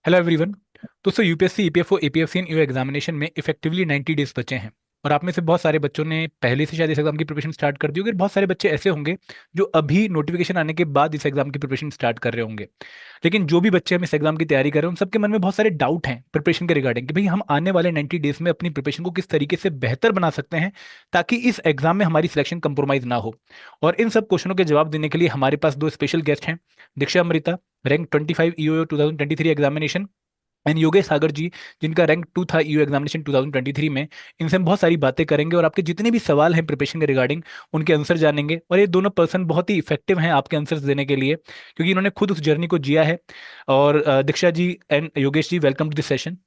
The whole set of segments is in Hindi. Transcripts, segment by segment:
Hello everyone. दोस्तों UPSC EPFO APFC and EO examination में इफेक्टिवली 90 डेज बचे हैं। और आप में से बहुत सारे बच्चों ने पहले से शायद इस एग्जाम की प्रिपरेशन स्टार्ट कर दी होगी और बहुत सारे बच्चे ऐसे होंगे जो अभी नोटिफिकेशन आने के बाद इस एग्जाम की प्रिपरेशन स्टार्ट कर रहे होंगे। लेकिन जो भी बच्चे हम इस एग्जाम की तैयारी कर रहे हैं उन सबके मन में बहुत सारे डाउट हैं प्रिपरेशन के रिगार्डिंग कि भाई हम आने वाले 90 डेज में अपनी प्रिपरेशन को किस तरीके से बेहतर बना सकते हैं ताकि इस एग्जाम में हमारी सिलेक्शन कंप्रोमाइज ना हो। और इन सब क्वेश्चनों के जवाब देने के लिए हमारे पास दो स्पेशल गेस्ट हैं। Diksha Amrita, rank 25 EO 2023 examination, and Yogesh Sagar ji, जिनका रैंक 2 था ईयू एग्जामिनेशन 2023 में। इनसे हम बहुत सारी बातें करेंगे और आपके जितने भी सवाल हैं प्रिपरेशन के रिगार्डिंग उनके आंसर जानेंगे। और ये दोनों पर्सन बहुत ही इफेक्टिव हैं आपके आंसर्स देने के लिए क्योंकि इन्होंने खुद उस जर्नी को जिया है। और Diksha ji and Yogesh ji, welcome to this session.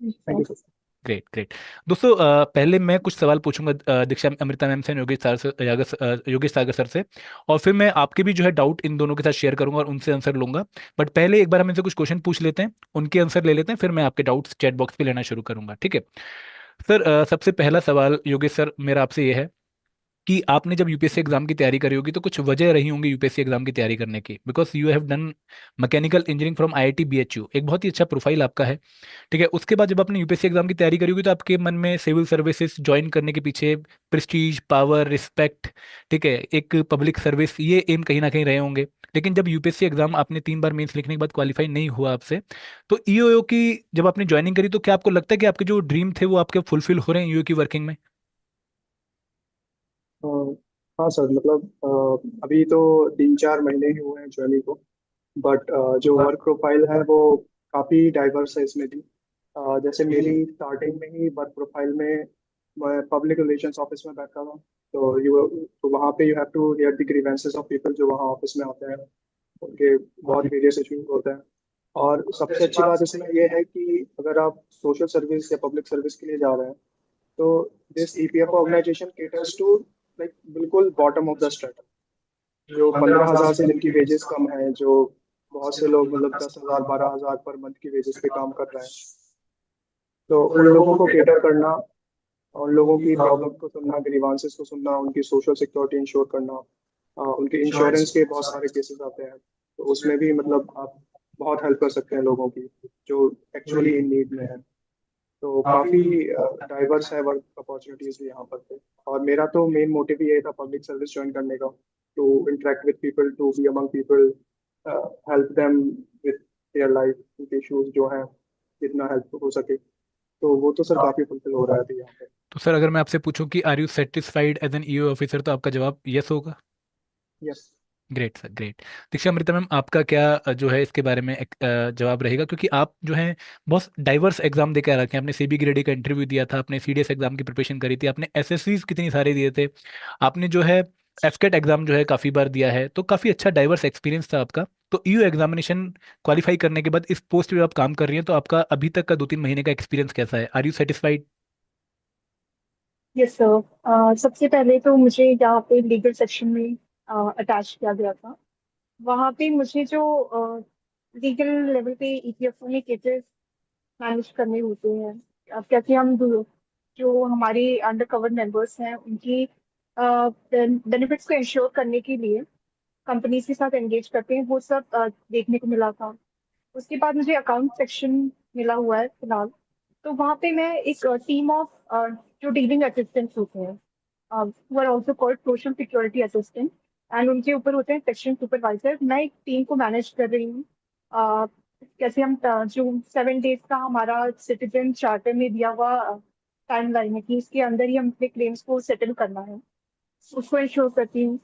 Thank you sir. Great great. दोस्तों पहले मैं कुछ सवाल पूछूंगा दीक्षा अमृता मैम से, योगेश सर से, योगेश सागर सर से। और फिर मैं आपके भी जो है डाउट इन दोनों के साथ शेयर करूंगा और उनसे आंसर लूंगा। बट पहले एक बार हम इनसे कुछ क्वेश्चन पूछ लेते हैं, उनके आंसर ले लेते हैं, फिर मैं आपके डाउट्स चैट बॉक्स पे लेना शुरू करूंगा, ठीक है। सर सबसे पहला सवाल योगेश सर मेरा आपसे ये है कि आपने जब यूपीएससी एग्जाम की तैयारी करी होगी तो कुछ वजह रही होंगी यूपीएससी एग्जाम की तैयारी करने की, because you have done mechanical engineering from IIT BHU, एक बहुत ही अच्छा प्रोफाइल आपका है। ठीक है, उसके बाद जब आपने यूपीएससी एग्जाम की तैयारी करी होगी तो आपके मन में सिविल सर्विसेज ज्वाइन करने के पीछे प्रेस्टीज, पावर, रिस्पेक्ट, ठीक है, एक पब्लिक सर्विस, ये एम कहीं ना कहीं रहे होंगे। लेकिन जब यूपीएससी एग्जाम आपने 3 बार मेंस लिखने के बाद क्वालिफाई नहीं हुआ आपसे, तो ईओ की जब आपने ज्वाइनिंग करी तो क्या आपको लगता है कि आपके जो ड्रीम थे वो आपके फुलफिल हो रहे हैं ईओ की वर्किंग में? अ, हाँ सर, मतलब अभी तो 3-4 महीने ही हुए हैं ज्वाइनिंग को। बट जो वर्क प्रोफाइल है वो काफ़ी डाइवर्स है इसमें भी। जैसे मेरी स्टार्टिंग में ही वर्क प्रोफाइल में मैं पब्लिक रिलेशंस ऑफिस में बैठा था। तो वहाँ पे you have to hear the grievances of people जो वहाँ ऑफिस में आते हैं। उनके बहुत वेरियस इश्यूज होते हैं। और सबसे अच्छी बात इसमें यह है कि अगर आप सोशल सर्विस या पब्लिक सर्विस के लिए जा रहे हैं तो this EPF organisation caters to like बिल्कुल बॉटम ऑफ द स्ट्रेटा, जो 15,000 से जिनकी वेजेस कम है, जो बहुत से लोग मतलब 10,000 12,000 पर मंथ की वेजेस पे काम कर रहे हैं। तो उन लोगों को केटर करना, उन लोगों की प्रॉब्लम को सुनना, ग्रीवांसेस को सुनना, उनकी सोशल सिक्योरिटी इंश्योर करना। उनके इंश्योरेंस के बहुत सारे केसेस आते हैं, तो उसमें भी मतलब आप बहुत हेल्प कर सकते हैं लोगों की जो एक्चुअली इन नीड में है। तो काफ़ी डाइवर्स है वर्क अपॉर्चुनिटीज भी यहाँ पर थे। और मेरा तो मेन मोटिव ये था पब्लिक सर्विस ज्वाइन करने का, to interact with people, to be among people, help them with their life issues जो हैं, जितना हेल्प हो सके। तो वो तो सर काफ़ी फुलफिल हो रहा है अभी यहाँ पे। तो सर अगर मैं आपसे पूछूं कि are you satisfied as an EO officer तो आपका जवाब यस होगा। Yes. Great sir, great. Diksha Amrita ma'am, आपका क्या जो है इसके बारे में जवाब रहेगा, क्योंकि आप जो है बहुत डाइवर्स एग्जाम दे के आ रखे हैं। आपने सीबी ग्रेड का इंटरव्यू दिया था, आपने सीडीएस एग्जाम की प्रिपरेशन करी थी, आपने एसएससीज कितनी सारे दिए थे, आपने जो है एफकेट एग्जाम जो है काफ़ी बार दिया है, तो काफ़ी अच्छा डाइवर्स एक्सपीरियंस था आपका। तो ईयू एग्जामिनेशन क्वालिफाई करने के बाद इस पोस्ट पे आप काम कर रही हैं, तो आपका अभी तक का 2-3 महीने का एक्सपीरियंस कैसा है? Are you satisfied? Yes sir. सबसे पहले तो मुझे यहाँ पे लीगल सेक्शन में अटैच किया गया था। वहाँ पे मुझे जो लीगल लेवल पे ईपीएफओ में केसेस मैनेज करने होते हैं। अब कैसे हम जो हमारे अंडर कवर मेंबर्स हैं उनकी बेनिफिट्स को इंश्योर करने के लिए कंपनीज के साथ एंगेज करते हैं, वो सब देखने को मिला था। उसके बाद मुझे अकाउंट सेक्शन मिला हुआ है फिलहाल। तो वहाँ पे मैं एक टीम ऑफ जो डीलिंग असिस्टेंट्स होते हैं, who are also called social security assistant, and उनके ऊपर होते हैं सेक्शन सुपरवाइजर। मैं एक टीम को मैनेज कर रही हूँ। अ, कैसे हम जो 7 डेज का हमारा सिटीजन चार्टर में दिया हुआ टाइम लाइन है कि इसके अंदर ही हम अपने क्लेम्स को सेटल करना है, उसको इंश्योर करती हूँ।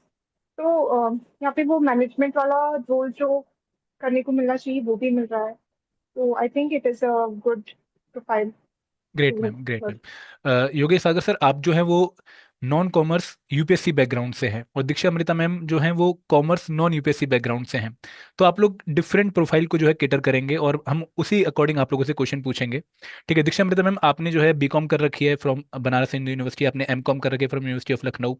तो यहाँ पे वो मैनेजमेंट वाला रोल जो करने को मिलना चाहिए वो भी मिल रहा है। तो I think it is a good profile great to ma'am, great work. Ma'am. Yogesh Sagar sir, आप जो है वो नॉन कॉमर्स यूपीएससी बैकग्राउंड से हैं और दीक्षा अमृता मैम जो हैं वो कॉमर्स नॉन यूपीएससी बैकग्राउंड से हैं। तो आप लोग डिफरेंट प्रोफाइल को जो है केटर करेंगे और हम उसी अकॉर्डिंग आप लोगों से क्वेश्चन पूछेंगे। ठीक है, दीक्षा अमृता मैम, आपने जो है बीकॉम कर रखी है फ्रॉम बनारस हिंदू यूनिवर्सिटी, आपने एमकॉम कर रखी है फ्रॉम यूनिवर्सिटी ऑफ लखनऊ।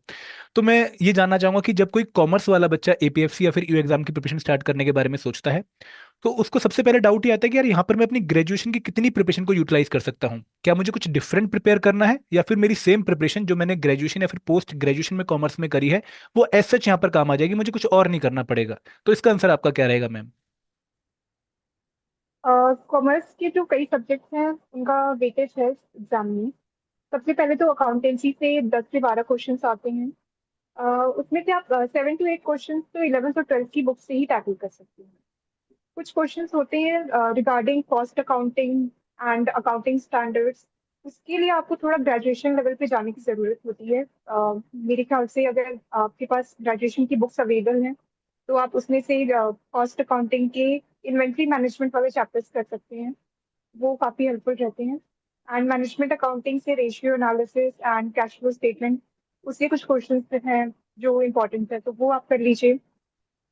तो मैं ये जानना चाहूंगा कि जब कोई कॉमर्स वाला बच्चा एपीएफसी या फिर यू एग्जाम की प्रिपरेशन स्टार्ट करने के बारे में सोचता है तो उसको सबसे पहले डाउट ये आता है कि यार यहाँ पर मैं अपनी ग्रेजुएशन की कितनी प्रिपरेशन को यूटिलाइज कर सकता हूँ, क्या मुझे कुछ डिफरेंट प्रिपेयर करना है या फिर मेरी सेम प्रिपरेशन जो मैंने ग्रेजुएशन या फिर पोस्ट ग्रेजुएशन में कॉमर्स में करी है वो एज सच यहाँ पर काम आ जाएगी, मुझे कुछ और नहीं करना पड़ेगा। तो इसका आंसर आपका क्या रहेगा मैम? कॉमर्स के जो कई सब्जेक्ट्स हैं उनका वेटेज है एग्जाम में। सबसे पहले तो अकाउंटेंसी से 10 से 12 क्वेश्चंस आते हैं। उसमें से आप 7 to 8 क्वेश्चंस तो 11th और 12th की बुक से ही टैकल कर सकते हैं। कुछ क्वेश्चंस होते हैं regarding cost accounting and accounting standards. उसके लिए आपको थोड़ा ग्रेजुएशन लेवल पे जाने की ज़रूरत होती है। मेरे ख्याल से अगर आपके पास ग्रेजुएशन की बुक्स अवेलेबल हैं तो आप उसमें से कॉस्ट अकाउंटिंग के इन्वेंट्री मैनेजमेंट वाले चैप्टर्स कर सकते हैं। वो काफ़ी हेल्पफुल रहते हैं। एंड मैनेजमेंट अकाउंटिंग से ratio analysis and cash flow statement, उसके कुछ क्वेश्चंस हैं जो इम्पोर्टेंट है, तो वो आप कर लीजिए।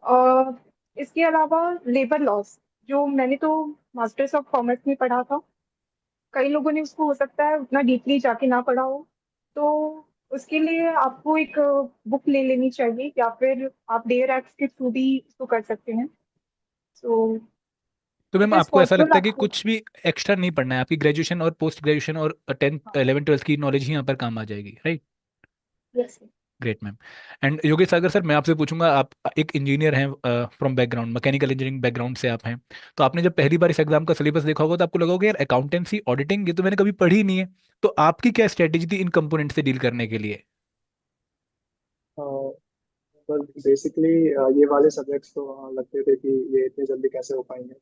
और इसके अलावा लेबर लॉस, जो मैंने तो मास्टर्स ऑफ कॉमर्स में पढ़ा था, कई लोगों ने उसको हो सकता है उतना डीपली जाके ना पढ़ा हो, तो उसके लिए आपको एक बुक ले लेनी चाहिए, या फिर आप डेयर एक्ट के थ्रू भी इसको कर सकते हैं। सो तो मैम इट इज़ आपको ऐसा पॉसिबल लगता है कि आपको। कुछ भी एक्स्ट्रा नहीं पढ़ना है, आपकी ग्रेजुएशन और पोस्ट ग्रेजुएशन और 10th 11th 12th की नॉलेज ही यहाँ पर काम आ जाएगी, right? Yes. Great ma'am. And Yogesh Sagar sir, मैं आपसे पूछूंगा, आप एक इंजीनियर हैं, from background mechanical engineering background से आप हैं, तो आपने जब पहली बार इस एग्जाम का सिलेबस देखा होगा तो आपको लगा होगा यार अकाउंटेंसी ऑडिटिंग ये तो मैंने कभी पढ़ी ही नहीं है। तो आपकी क्या स्ट्रेटेजी थी इन कंपोनेंट से डील करने के लिए? पर बेसिकली ये वाले सब्जेक्ट्स तो लगते थे कि ये इतने जल्दी कैसे हो पाएंगे।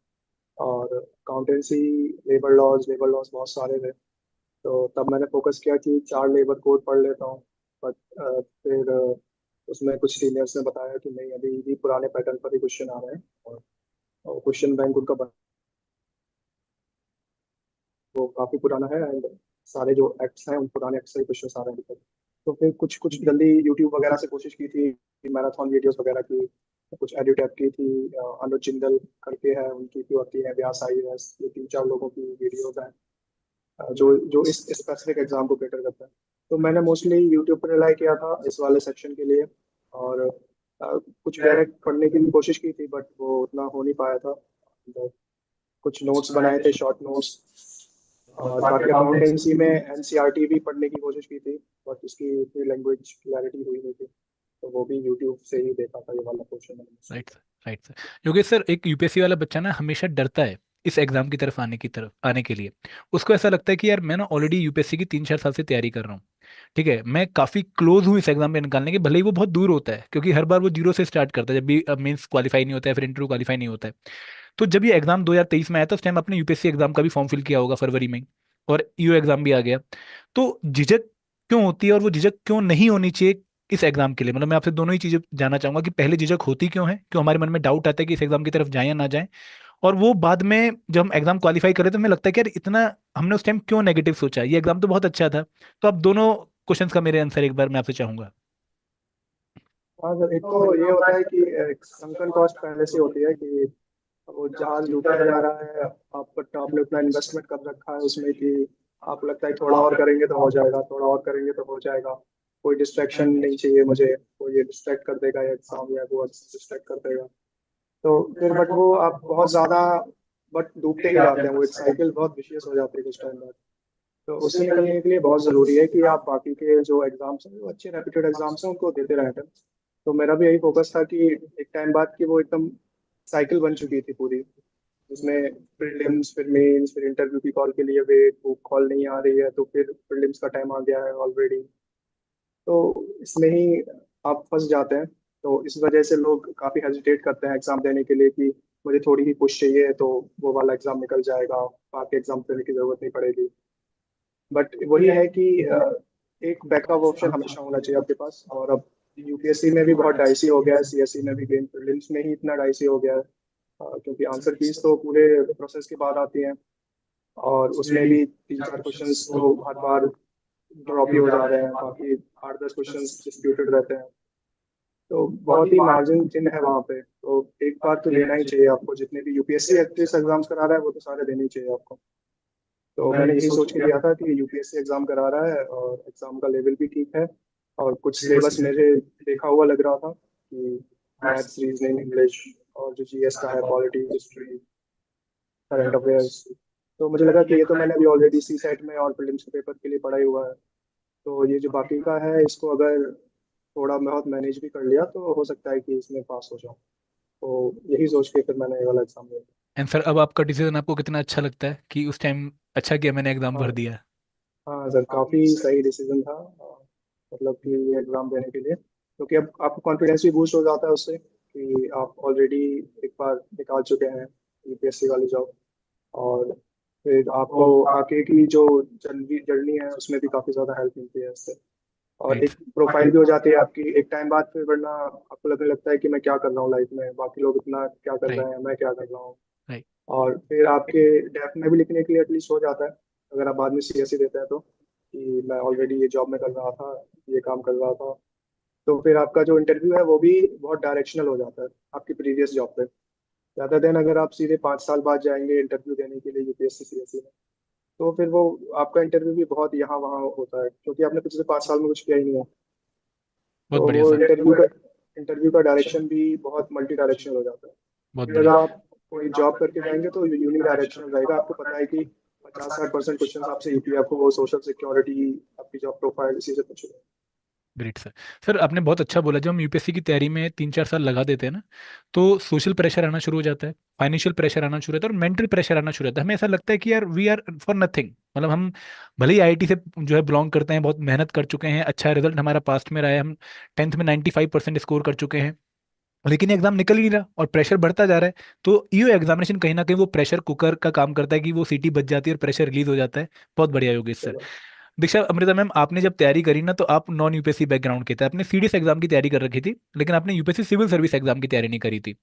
और अकाउंटेंसी, लेबर लॉज बहुत सारे थे। तो तब मैंने फोकस किया कि 4 लेबर कोड पढ़ लेता हूँ। बट फिर उसमें कुछ सीनियर्स ने बताया कि नहीं, अभी भी पुराने पैटर्न पर ही क्वेश्चन आ रहे हैं। और क्वेश्चन बैंक उनका वो काफ़ी पुराना है। एंड सारे जो एक्ट्स हैं उन पुराने एक्ट से ही क्वेश्चन आ रहे हैं अभी तक। तो फिर कुछ कुछ जल्दी यूट्यूब वगैरह से कोशिश की थी, मैराथन वीडियोस वगैरह की, कुछ एडिट की थी। अनुज जिंदल करके है, उनकी भी होती है, व्यास IAS, ये 3-4 लोगों की वीडियोज हैं जो जो इस स्पेसिफिक एग्जाम को कैटर करता है। तो मैंने मोस्टली यूट्यूब पर रिलाई किया था इस वाले सेक्शन के लिए। और कुछ डायरेक्ट पढ़ने की भी कोशिश की थी, बट वो उतना हो नहीं पाया था। कुछ नोट्स बनाए थे, शॉर्ट नोट्स। और बाकी अकाउंटेंसी में NCERT भी पढ़ने की कोशिश की थी, बट उसकी उतनी लैंग्वेज क्लैरिटी हुई नहीं थी। तो वो भी यूट्यूब से ही देखा था, ये वाला क्वेश्चन मैंने mostly। Right sir, right sir. Yogesh sir, एक यूपीएससी वाला बच्चा ना हमेशा डरता है इस एग्जाम की तरफ आने के लिए। उसको ऐसा लगता है कि यार मैं ना ऑलरेडी यूपीएससी की 3-4 साल से तैयारी कर रहा हूँ, ठीक है, मैं काफी क्लोज हूँ इस एग्जाम में निकालने के, भले ही वो बहुत दूर होता है क्योंकि हर बार वो जीरो से स्टार्ट करता है जब भी मेंस क्वालिफाई नहीं होता है, फिर इंटरव्यू क्वालिफाई नहीं होता है। तो जब ये एग्जाम 2023 में आया था उस टाइम आपने यूपीएससी एग्जाम का भी फॉर्म फिल किया होगा फरवरी में, और ईओ एग्जाम भी आ गया। तो झिझक क्यों होती है और वो झिझक क्यों नहीं होनी चाहिए इस एग्जाम के लिए? मतलब मैं आपसे दोनों ही चीजें जानना चाहूंगा कि पहले झिझक होती क्यों है, क्यों हमारे मन में डाउट आता है कि इस एग्जाम की तरफ जाए या ना जाए, और वो बाद में जब हम एग्जाम क्वालिफाई करें तो हमें लगता है कि यार इतना हमने उस टाइम क्यों नेगेटिव सोचा, ये एग्जाम तो बहुत अच्छा था। तो आप दोनों क्वेश्चंस का मेरे आंसर एक बार मैं आपसे चाहूंगा। हाँ सर, एक तो ये होता है कि संकन कॉस्ट पहले से होती है कि वो जहाज लूटा जा रहा है। आपने उतना इन्वेस्टमेंट कर रखा है उसमें कि आपको लगता है थोड़ा और करेंगे तो हो जाएगा, थोड़ा और करेंगे तो हो जाएगा। कोई डिस्ट्रैक्शन नहीं चाहिए मुझे, कोई ये डिस्ट्रैक्ट कर देगा, ये एग्जाम या वो डिस्ट्रैक्ट कर देगा। तो फिर बट वो आप बहुत ज्यादा बट डूबते ही जाते हैं, वो एक साइकिल बहुत विशियस हो जाती है कुछ टाइम बाद। तो उससे निकलने के लिए बहुत जरूरी है कि आप बाकी के जो एग्जाम्स हैं, वो अच्छे रेप्यूटेड एग्जाम्स हैं, उनको देते रहें। तो मेरा भी यही फोकस था कि एक टाइम बाद की वो एकदम साइकिल बन चुकी थी पूरी, जिसमें प्रीलिम्स, फिर मेंस, फिर इंटरव्यू की कॉल के लिए वेट, वो कॉल नहीं आ रही है तो फिर प्रीलिम्स का टाइम आ गया है ऑलरेडी। तो इसमें ही आप फंस जाते हैं। तो इस वजह से लोग काफ़ी हेजिटेट करते हैं एग्ज़ाम देने के लिए कि मुझे थोड़ी ही पुश चाहिए तो वो वाला एग्ज़ाम निकल जाएगा, बाकी एग्ज़ाम देने की ज़रूरत नहीं पड़ेगी। बट वही है कि एक बैकअप ऑप्शन हमेशा होना चाहिए आपके पास। और अब UPSC में भी बहुत डाइसी हो गया है, CSE में भी, गेम प्रीलिम्स में ही इतना डाइसी हो गया है। क्योंकि आंसर कीज तो पूरे प्रोसेस के बाद आती हैं, और उसमें भी 3-4 क्वेश्चंस तो हर बार ड्रॉप ही हो जा रहे हैं, बाकी 8-10 क्वेश्चंस डिस्प्यूटेड रहते हैं। तो बहुत ही मार्जिन चिन्ह है वहाँ पे। तो एक बार तो देना ही चाहिए आपको, जितने भी UPSC एक्ट्रेस एग्जाम्स करा रहा है वो तो सारे देने ही चाहिए आपको। तो मैंने यही सोच के लिया था कि UPSC एग्जाम करा रहा है और एग्जाम का लेवल भी ठीक है। और कुछ सिलेबस मुझे देखा हुआ लग रहा था कि मैथ्स, रीजनिंग, इंग्लिश, और जो GS का है, पॉलिटी, हिस्ट्री, करंट अफेयर्स। तो मुझे लगा कि ये तो मैंने अभी ऑलरेडी C सेट में और प्रीलिम्स के पेपर के लिए पढ़ा ही हुआ है। तो ये जो बाकी का है इसको अगर थोड़ा बहुत मैनेज भी कर लिया तो हो सकता है कि इसमें पास हो जाऊँ। तो यही सोच के फिर मैंने ये वाला एग्जाम दिया। एंड सर अब आपका डिसीजन आपको कितना अच्छा लगता है कि उस टाइम अच्छा किया मैंने एग्जाम भर हाँ दिया? हाँ सर, काफ़ी सही डिसीजन था मतलब कि ये एग्ज़ाम देने के लिए, क्योंकि अब आपको कॉन्फिडेंस भी बूस्ट हो जाता है उससे कि आप ऑलरेडी एक बार निकाल चुके हैं यूपीएससी वाली जॉब। और फिर आपको आगे की जो जर्नी जर्नी है उसमें भी काफ़ी ज़्यादा हेल्प मिलती है इससे। और राइट एक प्रोफाइल भी हो जाती है आपकी एक टाइम बाद, फिर वरना आपको लगने लगता है कि मैं क्या कर रहा हूँ लाइफ में, बाकी लोग इतना क्या कर राइट रहे हैं, मैं क्या कर रहा हूँ। राइट। और फिर आपके डेफ में भी लिखने के लिए एटलीस्ट हो जाता है, अगर आप बाद में सीएससी देते हैं तो, कि मैं ऑलरेडी ये जॉब में कर रहा था, ये काम कर रहा था। तो फिर आपका जो इंटरव्यू है वो भी बहुत डायरेक्शनल हो जाता है आपकी प्रीवियस जॉब पे, ज़्यादा दिन अगर आप सीधे 5 साल बाद जाएंगे इंटरव्यू देने के लिए यूपीएससी सीएससी में, तो फिर वो आपका इंटरव्यू भी बहुत यहाँ वहाँ होता है, क्योंकि आपने पिछले 5 साल में कुछ किया ही नहीं है। बहुत तो बढ़िया वो सर। इंटरव्यू का डायरेक्शन भी बहुत मल्टी डायरेक्शनल हो जाता है। बहुत फिर बढ़िया। अगर आप कोई जॉब करके जाएंगे तो यूनि डायरेक्शनल रहेगा, आपको पता है कि 50-60% क्वेश्चन आपसे ईपीएफ हो, सोशल सिक्योरिटी, आपकी जॉब प्रोफाइल, इसी से पूछेंगे। Great sir. सर आपने बहुत अच्छा बोला, जब हम यूपीएससी की तैयारी में 3-4 साल लगा देते हैं ना, तो सोशल प्रेशर आना शुरू हो जाता है, फाइनेंशियल प्रेशर आना शुरू होता है और मेंटल प्रेशर आना शुरू होता है। हमें ऐसा लगता है कि यार वी आर फॉर नथिंग, मतलब हम भले ही आईआईटी से जो है बिलोंग करते हैं, बहुत मेहनत कर चुके हैं, अच्छा रिजल्ट हमारा पास्ट में रहा है, हम 10th में 95% स्कोर कर चुके हैं, लेकिन एग्जाम निकल ही नहीं रहा और प्रेशर बढ़ता जा रहा है। तो यू एग्जामिनेशन कहीं ना कहीं वो प्रेशर कुकर का काम करता है कि वो सीटी बच जाती है और प्रेशर रिलीज हो जाता है। बहुत बढ़िया योगेश सर। चलो। दीक्षा अमृता मैम, आपने जब तैयारी करी ना, तो आप नॉन यूपीएससी बैकग्राउंड के थे, आपने सीडीएस एग्जाम की तैयारी कर रखी थी, लेकिन आपने यूपीएससी सिविल सर्विस एग्जाम की तैयारी नहीं करी थी।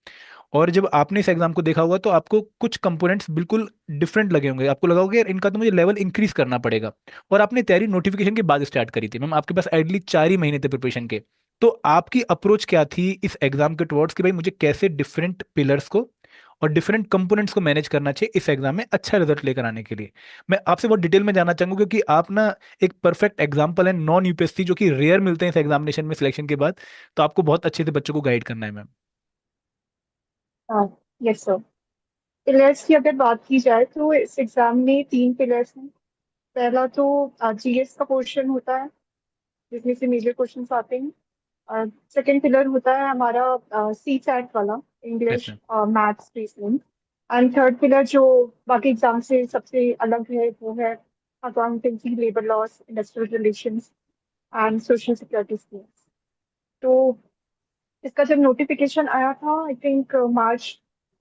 और जब आपने इस एग्जाम को देखा होगा तो आपको कुछ कंपोनेंट्स बिल्कुल डिफरेंट लगे होंगे, आपको लगा होगा यार इनका तो मुझे लेवल इंक्रीज करना पड़ेगा। और आपने तैयारी नोटिफिकेशन के बाद स्टार्ट करी थी मैम, आपके पास आइडली 4 ही महीने थे प्रिपरेशन के। तो आपकी अप्रोच क्या थी इस एग्जाम के टुवर्ड्स कि भाई मुझे कैसे डिफरेंट पिलर्स को और डिफरेंट कंपोनेंट्स को मैनेज करना चाहिए इस एग्जाम में अच्छा रिजल्ट लेकर आने के लिए? मैं आपसे बहुत डिटेल में जानना चाहूंगा, क्योंकि आप ना एक परफेक्ट एग्जाम्पल है नॉन यूपीएससी, जो कि रेयर मिलते हैं इस एग्जामिनेशन में सिलेक्शन के बाद। तो आपको बहुत अच्छे से बच्चों को गाइड करना है मैम। हाँ, यस सर। पिलर्स की अगर बात की जाए तो इस एग्जाम में 3 पिलर्स हैं। पहला तो जीएस का पोर्शन होता है, जिसमें से मेजर क्वेश्चंस आते हैं। सेकंड पिलर होता है हमारा सी सैट वाला, yes English, ma'am. Maths, reasoning. And third pillar जो बाकी एग्जाम से सबसे अलग है वो है accountancy, labour loss, industrial relations and social security schemes. तो इसका जब नोटिफिकेशन आया था, आई थिंक मार्च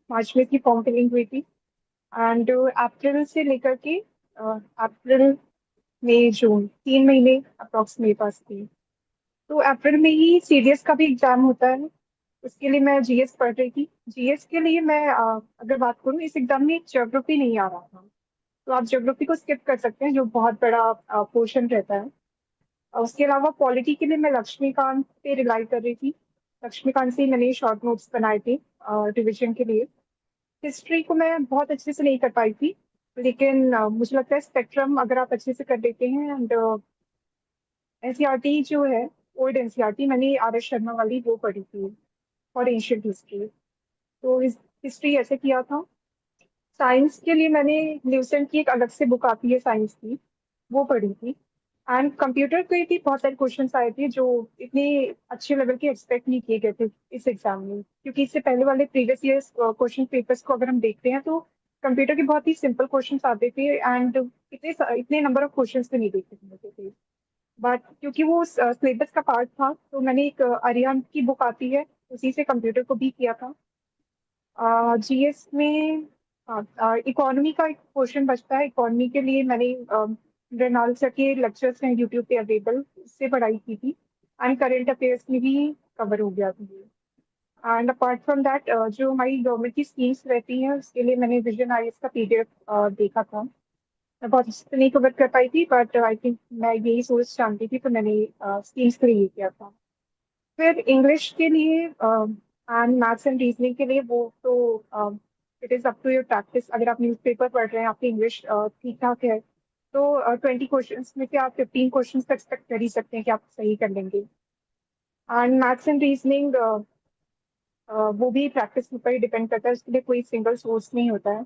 मार्च में इसकी फॉर्म फिलिंग हुई थी। एंड अप्रैल से लेकर के अप्रैल, मई, जून, 3 महीने अप्रॉक्स मेरे पास थी। तो अप्रैल में ही सीडीएस का भी एग्जाम होता है, उसके लिए मैं जीएस पढ़ रही थी। जीएस के लिए मैं अगर बात करूँ, इस एग्जाम में ज्योग्राफी नहीं आ रहा था, तो आप ज्योग्राफी को स्किप कर सकते हैं, जो बहुत बड़ा पोर्शन रहता है। उसके अलावा पॉलिटी के लिए मैं लक्ष्मीकांत पे रिलाई कर रही थी। लक्ष्मीकांत से ही मैंने शॉर्ट नोट्स बनाए थे रिविजन के लिए। हिस्ट्री को मैं बहुत अच्छे से नहीं कर पाई थी, लेकिन मुझे लगता है स्पेक्ट्रम अगर आप अच्छे से कर लेते हैं। एंड एनसीईआरटी जो है, ओल्ड एनसीईआरटी, मैंने आर एस शर्मा वाली वो पढ़ी थी फॉर एंशियंट हिस्ट्री। तो इस हिस्ट्री ऐसे किया था। साइंस के लिए मैंने ल्यूसेंट की एक अलग से बुक आती है साइंस की, वो पढ़ी थी। एंड कंप्यूटर के भी बहुत सारे क्वेश्चंस आए थे जो इतने अच्छे लेवल के एक्सपेक्ट नहीं किए गए थे इस एग्जाम में, क्योंकि इससे पहले वाले प्रीवियस ईयर्स क्वेश्चन पेपर्स को अगर हम देखते हैं तो कंप्यूटर के बहुत ही सिंपल क्वेश्चंस आते थे। एंड इतने नंबर ऑफ क्वेश्चंस भी नहीं देखने को मिलते थे। बट क्योंकि वो सिलेबस का पार्ट था, तो मैंने एक अरिहंत की बुक आती है, उसी से कंप्यूटर को भी किया था। जीएस में इकोनॉमी का एक क्वेश्चन बचता है। इकोनॉमी के लिए मैंने रेनॉल्ड सर के लेक्चर्स हैं यूट्यूब पे अवेलेबल, उससे पढ़ाई की थी। एंड करंट अफेयर्स में भी कवर हो गया था। एंड अपार्ट फ्रॉम दैट, जो हमारी गवर्नमेंट की स्कीम्स रहती हैं उसके लिए मैंने विजन आईएएस का पीडीएफ देखा था। मैं बहुत अच्छे से नहीं कवर कर पाई थी, बट आई थिंक मैं यही सोच जानती थी, तो मैंने स्कीम्स के लिए ये किया था। फिर इंग्लिश के लिए एंड मैथ्स एंड रीजनिंग के लिए, वो तो it is up to your practice. अगर आप न्यूज़पेपर पढ़ रहे हैं, आपकी इंग्लिश ठीक ठाक है, तो 20 क्वेश्चंस में से आप 15 क्वेश्चंस का एक्सपेक्ट कर ही सकते हैं कि आप सही कर लेंगे। एंड मैथ्स एंड रीजनिंग वो भी प्रैक्टिस के ऊपर ही डिपेंड करता है, उसके लिए कोई सिंगल सोर्स नहीं होता है।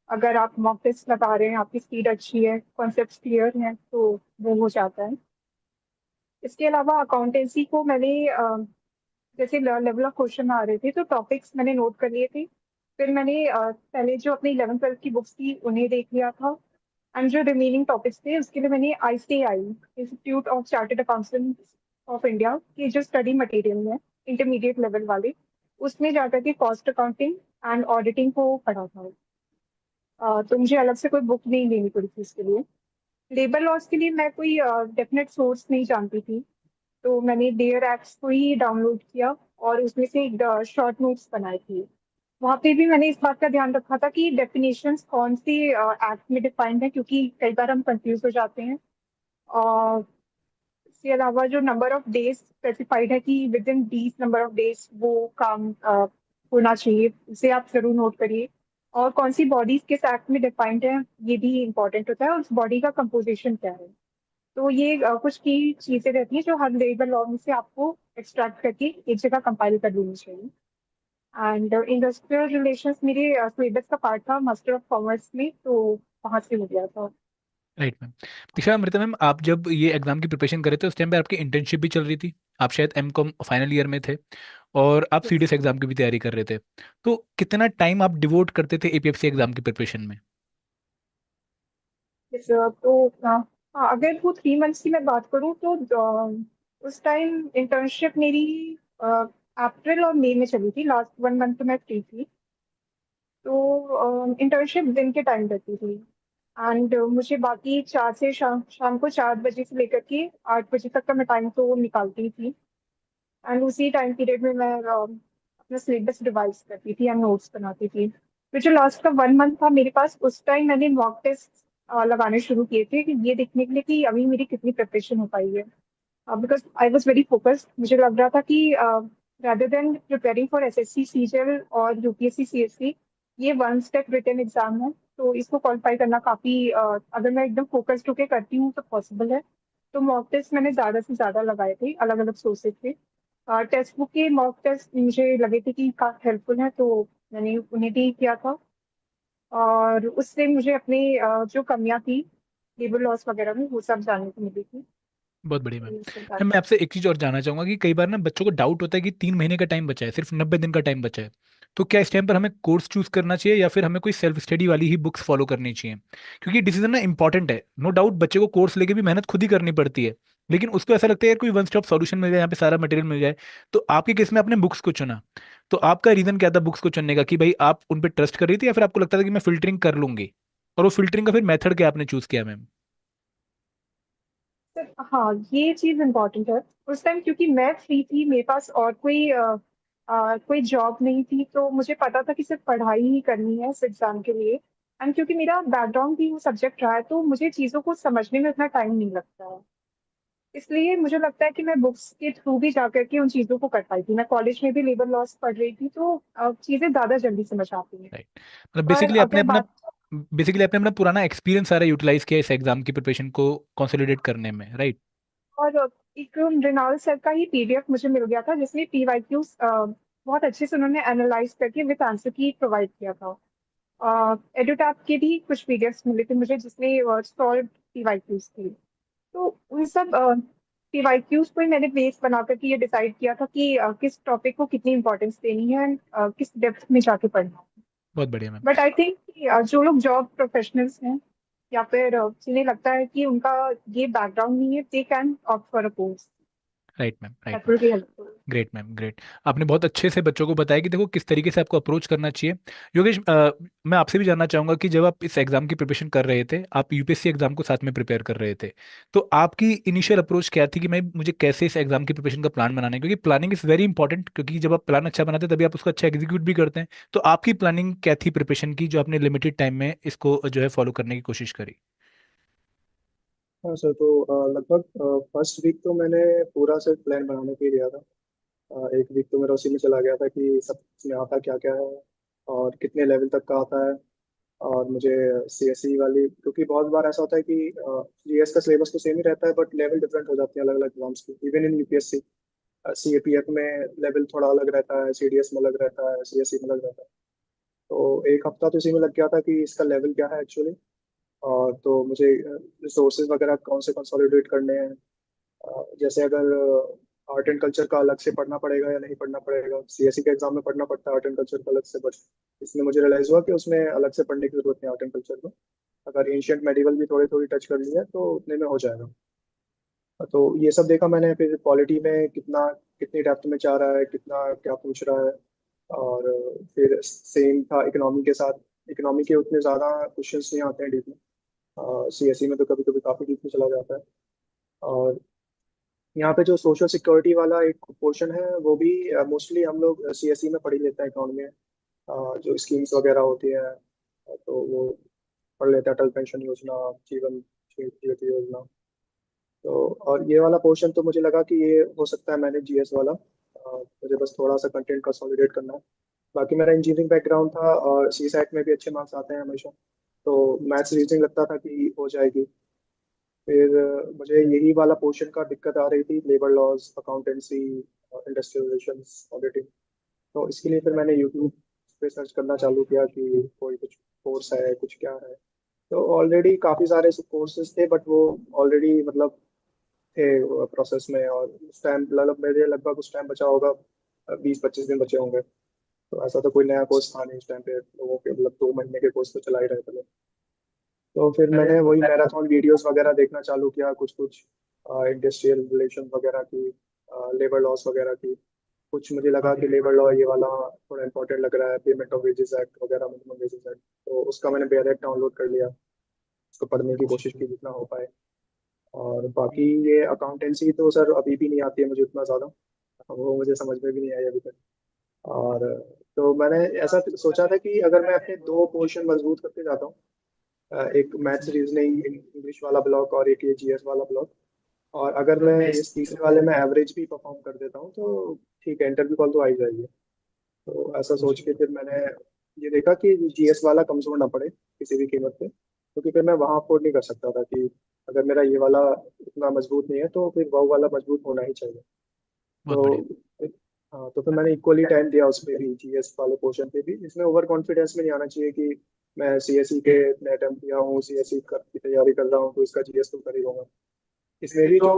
अगर आप मॉक टेस्ट लगा रहे हैं, आपकी स्पीड अच्छी है, कॉन्सेप्ट क्लियर हैं, तो वो हो जाता है। इसके अलावा अकाउंटेंसी को मैंने जैसे लेवल ऑफ क्वेश्चन आ रहे थे तो टॉपिक्स मैंने नोट कर लिए थे। फिर मैंने पहले जो अपनी 11th 12th की बुक्स थी उन्हें देख लिया था। एंड जो रिमेनिंग टॉपिक्स थे उसके लिए मैंने ICAI, institute of chartered accountants of India, के जो स्टडी मटेरियल है इंटरमीडिएट लेवल वाले, उसमें जाकर के कॉस्ट अकाउंटिंग एंड ऑडिटिंग को पढ़ा था। तो मुझे अलग से कोई बुक नहीं लेनी पड़ी थी इसके लिए। लेबर लॉस के लिए मैं कोई डेफिनेट सोर्स नहीं जानती थी, तो मैंने डेयर एक्ट्स को ही डाउनलोड किया और उसमें से शॉर्ट नोट्स बनाए थे। वहाँ पे भी मैंने इस बात का ध्यान रखा था कि डेफिनेशंस कौन सी एक्ट में डिफाइंड है, क्योंकि कई बार हम कंफ्यूज हो जाते हैं। और इसके अलावा जो नंबर ऑफ डेज स्पेसिफाइड है कि with in 20 number of days वो काम होना चाहिए, उसे आप जरूर नोट करिए। और कौन सी बॉडीज किस एक्ट में डिफाइंड है ये भी इम्पोर्टेंट होता है, और उस बॉडी का कंपोजिशन क्या है। तो ये कुछ की चीजें रहती हैं जो हर लेबर लॉ में से आपको एक्सट्रैक्ट करके एक जगह कंपाइल कर लेनी चाहिए। एंड इंडस्ट्रियल रिलेशंस मेरे सिलेबस का पार्ट था मास्टर ऑफ कॉमर्स में, तो वहां से हो गया था। Right ma'am. Disha, Amrita ma'am, आप जब ये एग्जाम की प्रिपरेशन कर रहे थे उस टाइम पे आपकी इंटर्नशिप भी चल रही थी। आप शायद M.Com फाइनल ईयर में थे और आप यस। CDS एग्जाम की भी तैयारी कर रहे थे। तो कितना टाइम आप डिवोट करते थे APFC एग्जाम की प्रिपरेशन में? यस। तो हाँ, अगर वो 3 मंथ्स की मैं बात करूँ तो उस टाइम इंटर्नशिप मेरी अप्रैल और मई में चली थी। लास्ट 1 मंथ तो मैं फ्री थी। तो इंटर्नशिप दिन के टाइम करती थी। एंड मुझे बाकी 4 से शाम को 4 बजे से लेकर के 8 बजे तक का मैं टाइम तो निकालती थी। एंड उसी टाइम पीरियड में मैं अपना सिलेबस रिवाइज करती थी या नोट्स बनाती थी। फिर जो लास्ट का 1 मंथ था मेरे पास, उस टाइम मैंने मॉक टेस्ट लगाने शुरू किए थे कि ये देखने के लिए कि अभी मेरी कितनी प्रिपरेशन हो पाई है। Because I was very focused. मुझे लग रहा था कि rather than preparing for SSC CGL और UPSC CSC, ये वन स्टेप रिटन एग्जाम है, तो इसको क्वालिफाई करना काफी अगर मैं एकदम फोकस्ड होकर करती हूँ तो पॉसिबल है। तो मॉक टेस्ट मैंने ज्यादा से ज्यादा लगाए थे, अलग अलग सोर्सेज से। टेक्स्ट बुक के मॉक टेस्ट मुझे लगे थे कि काफी हेल्पफुल है, तो मैंने उन्हें भी किया था। और उससे मुझे अपने जो कमियां थी लेबर लॉस वगैरह में, वो सब जानने को मिली थी। बहुत बढ़िया मैम। तो इसके मैम, बाद मैं आपसे एक चीज़ और जानना चाहूंगा कि कई बार ना बच्चों को डाउट होता है कि 3 महीने का टाइम बचा है, सिर्फ 90 दिन का टाइम बचा है। तो क्या इस टाइम पर हमें कोर्स चूज करना चाहिए या फिर हमें कोई सेल्फ स्टडी वाली ही बुक्स फॉलो करनी चाहिए? क्योंकि डिसीजन ना इंपॉर्टेंट है, नो डाउट। बच्चे को कोर्स लेके भी मेहनत खुद ही करनी पड़ती है, लेकिन उसको ऐसा लगता है यार कोई वन स्टॉप सॉल्यूशन मिल जाए, यहाँ पे सारा मटेरियल मिल जाए। तो आपके केस में आपने बुक्स को चुना, तो आपका रीजन क्या था बुक्स को चुनने का? कि भाई आप उन पर ट्रस्ट कर रही थी या फिर आपको लगता था कि मैं फिल्टरिंग कर लूंगी? और वो फिल्टरिंग का फिर मेथड क्या आपने चूज किया मैम? सर, हाँ, ये चीज इम्पोर्टेंट है। उस टाइम क्योंकि मैं फ्री थी, मेरे पास और कोई जॉब नहीं थी, तो मुझे पता था कि सिर्फ पढ़ाई ही करनी है इस एग्जाम के लिए। एंड क्योंकि मेरा बैकग्राउंड भी वो सब्जेक्ट रहा है, तो मुझे चीज़ों को समझने में उतना टाइम नहीं लगता है। इसलिए मुझे लगता है कि मैं बुक्स के थ्रू भी जाकर के उन चीज़ों को कर पाई थी। मैं कॉलेज में भी लेबर लॉस पढ़ रही थी, तो चीज़ें ज़्यादा जल्दी समझ आती हैं। राइट। मतलब पर बेसिकली आपने अगर अपना बात पुराना एक्सपीरियंस सारा यूटिलाइज किया इस एग्जाम की प्रिपरेशन को कंसोलिडेट करने में, राइट? और एक मृणाल सर का ही PDF मुझे मिल गया था, जिसमें PYQs बहुत अच्छे से उन्होंने एनालाइज करके विद आंसर की प्रोवाइड किया था। एडुटैप के भी कुछ PDFs मिले थे मुझे, जिसमें सॉल्व PYQs थे। तो उन सब PYQs को ही मैंने बेस बना करके ये डिसाइड किया था कि किस टॉपिक को कितनी इंपॉर्टेंस देनी है, किस डेप्थ में जाके पढ़ना है। बहुत बढ़िया मैम। बट आई थिंक जो लोग जॉब प्रोफेशनल्स हैं, या फिर जिन्हें लगता है कि उनका ये बैकग्राउंड नहीं है, they can opt for a course right ma'am, right that ma'am. Will be helpful. Great ma'am, great. आपने बहुत अच्छे से बच्चों को बताया कि देखो किस तरीके से आपको अप्रोच करना चाहिए। योगेश, मैं आपसे भी जानना चाहूंगा कि जब आप इस एग्जाम की प्रिपरेशन कर रहे थे, आप UPSC एग्जाम को साथ में प्रिपेयर कर रहे थे, तो आपकी इनिशियल अप्रोच क्या थी कि मैं मुझे कैसे इस एग्जाम की प्रिपरेशन का प्लान बनाना है? क्योंकि प्लानिंग इज वेरी इंपॉर्टेंट, क्योंकि जब आप प्लान अच्छा बनाते हैं तभी आप उसको अच्छा एग्जीक्यूट भी करते हैं। तो आपकी प्लानिंग क्या थी प्रिपरेशन की, जो आपने लिमिटेड टाइम में इसको जो है फॉलो करने की कोशिश करी? हाँ सर, तो लगभग फर्स्ट वीक तो मैंने पूरा सिर्फ प्लान बनाने के लिए दिया था। एक वीक तो मेरा उसी में चला गया था कि सब इसमें आता क्या क्या है और कितने लेवल तक का आता है। और मुझे CSE वाली, क्योंकि बहुत बार ऐसा होता है कि GS का सिलेबस तो सेम ही रहता है बट लेवल डिफरेंट हो जाते हैं अलग अलग एग्जाम्स की। इवन इन UPSC CAPF में लेवल थोड़ा अलग रहता है, CDS में अलग रहता है, CSE में अलग रहता है। तो एक हफ्ता तो इसी में लग गया था कि इसका लेवल क्या है एक्चुअली। और तो मुझे रिसोर्सेज वगैरह कौन से कंसोलिडेट करने हैं। जैसे अगर आर्ट एंड कल्चर का अलग से पढ़ना पड़ेगा या नहीं पढ़ना पड़ेगा। सीएससी के एग्जाम में पढ़ना पड़ता है आर्ट एंड कल्चर का अलग से, बट इसमें मुझे रियलाइज हुआ कि उसमें अलग से पढ़ने की जरूरत नहीं आर्ट एंड कल्चर में। अगर एंशियंट मेडिवल भी थोड़ी थोड़ी टच कर लिया तो उतने में हो जाएगा। तो ये सब देखा मैंने। फिर पॉलिटी में कितनी डेप्थ में चाह रहा है, कितना क्या पूछ रहा है। और फिर सेम था इकोनॉमी के साथ। इकोनॉमी के उतने ज़्यादा क्वेश्चंस नहीं आते हैं डीप में। सीएससी में तो कभी कभी काफ़ी डीप में चला जाता है। और यहाँ पे जो सोशल सिक्योरिटी वाला एक पोर्शन है वो भी मोस्टली हम लोग सीएससी में पढ़ ही लेते हैं इकोनॉमी में। जो स्कीम्स वगैरह होती है तो वो पढ़ लेते हैं, अटल पेंशन योजना, जीवन ज्योति योजना। तो और ये वाला पोर्शन तो मुझे लगा कि ये हो सकता है मैंने जीएस वाला। मुझे बस थोड़ा सा कंटेंट कंसोलिडेट करना है। बाकी मेरा इंजीनियरिंग बैकग्राउंड था और सी सेट में भी अच्छे मार्क्स आते हैं हमेशा। तो मैथ्स रीजनिंग लगता था कि हो जाएगी। फिर मुझे यही वाला पोर्शन का दिक्कत आ रही थी, labour laws, accountancy, industrial relations, auditing. तो इसके लिए फिर मैंने यूट्यूब पे सर्च करना चालू किया कि कोई कुछ कोर्स है, कुछ क्या है। तो ऑलरेडी काफ़ी सारे कोर्सेज थे, बट वो ऑलरेडी मतलब थे प्रोसेस में। और उस टाइम मेरे लगभग उस टाइम बचा होगा 20-25 दिन बचे होंगे। तो ऐसा तो कोई नया कोर्स था नहीं उस टाइम पे लोगों के, मतलब 2 महीने के कोर्स तो चला ही रहे थे लोग। तो फिर मैंने वही मैराथन वीडियोस वगैरह देखना चालू किया, कुछ कुछ इंडस्ट्रियल रिलेशन वगैरह की, लेबर लॉस वगैरह की। कुछ मुझे लगा कि लेबर लॉ ये वाला थोड़ा इंपॉर्टेंट लग रहा है, पेमेंट ऑफ वेजेस एक्ट वगैरह, मिनिमम वेजेस एक्ट। तो उसका मैंने बेयरएक्ट डाउनलोड कर लिया, उसको पढ़ने की कोशिश की जितना हो पाए। और बाकी ये अकाउंटेंसी तो सर अभी भी नहीं आती है मुझे उतना ज़्यादा, वो मुझे समझ में भी नहीं आई अभी तक। और तो मैंने ऐसा सोचा था कि अगर मैं अपने दो पोर्शन मजबूत करते जाता हूँ, एक मैथ्स रीजनिंग इंग्लिश वाला ब्लॉक और एक ये जीएस वाला ब्लॉक, और अगर मैं इस तीसरे वाले में एवरेज भी परफॉर्म कर देता हूँ तो ठीक है, इंटरव्यू कॉल तो आ ही जाएगी। तो ऐसा सोच के फिर मैंने ये देखा कि जीएस वाला कमजोर ना पड़े किसी भी कीमत पे, क्योंकि फिर मैं वहाँ अफोर्ड नहीं कर सकता था कि अगर मेरा ये वाला इतना मजबूत नहीं है तो फिर वो वाला मजबूत होना ही चाहिए। बहुत बढ़िया। तो हाँ, तो फिर मैंने इक्वली टाइम दिया उस पे भी, जीएस वाले पोर्शन पे भी। इसमें ओवर कॉन्फिडेंस में नहीं आना चाहिए कि मैं सीएसई के इतने अटेम्प्ट दिया हूँ, सीएसई की तैयारी कर रहा हूँ तो इसका जीएस तो कर ही लूंगा। इसमें भी जो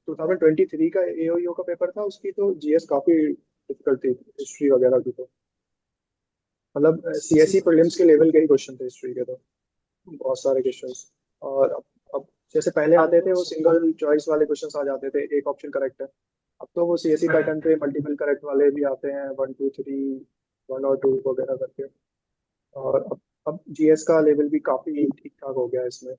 2023 का एओईओ का पेपर था उसकी तो जीएस काफी डिफिकल्ट थी, हिस्ट्री वगैरह की तो। मतलब सीएसई प्रीलिम्स के लेवल के ही क्वेश्चन थे हिस्ट्री के तो, बहुत सारे क्वेश्चंस। और अब जैसे पहले आते थे वो सिंगल चॉइस वाले क्वेश्चंस आ जाते थे, एक ऑप्शन करेक्ट है। अब तो वो सीएसई पैटर्न पे मल्टीपल करेक्ट वाले भी आते हैं, 1 2 3, 1 और 2 वगैरह करके। और अब जीएस का लेवल भी काफी ठीक ठाक हो गया है इसमें।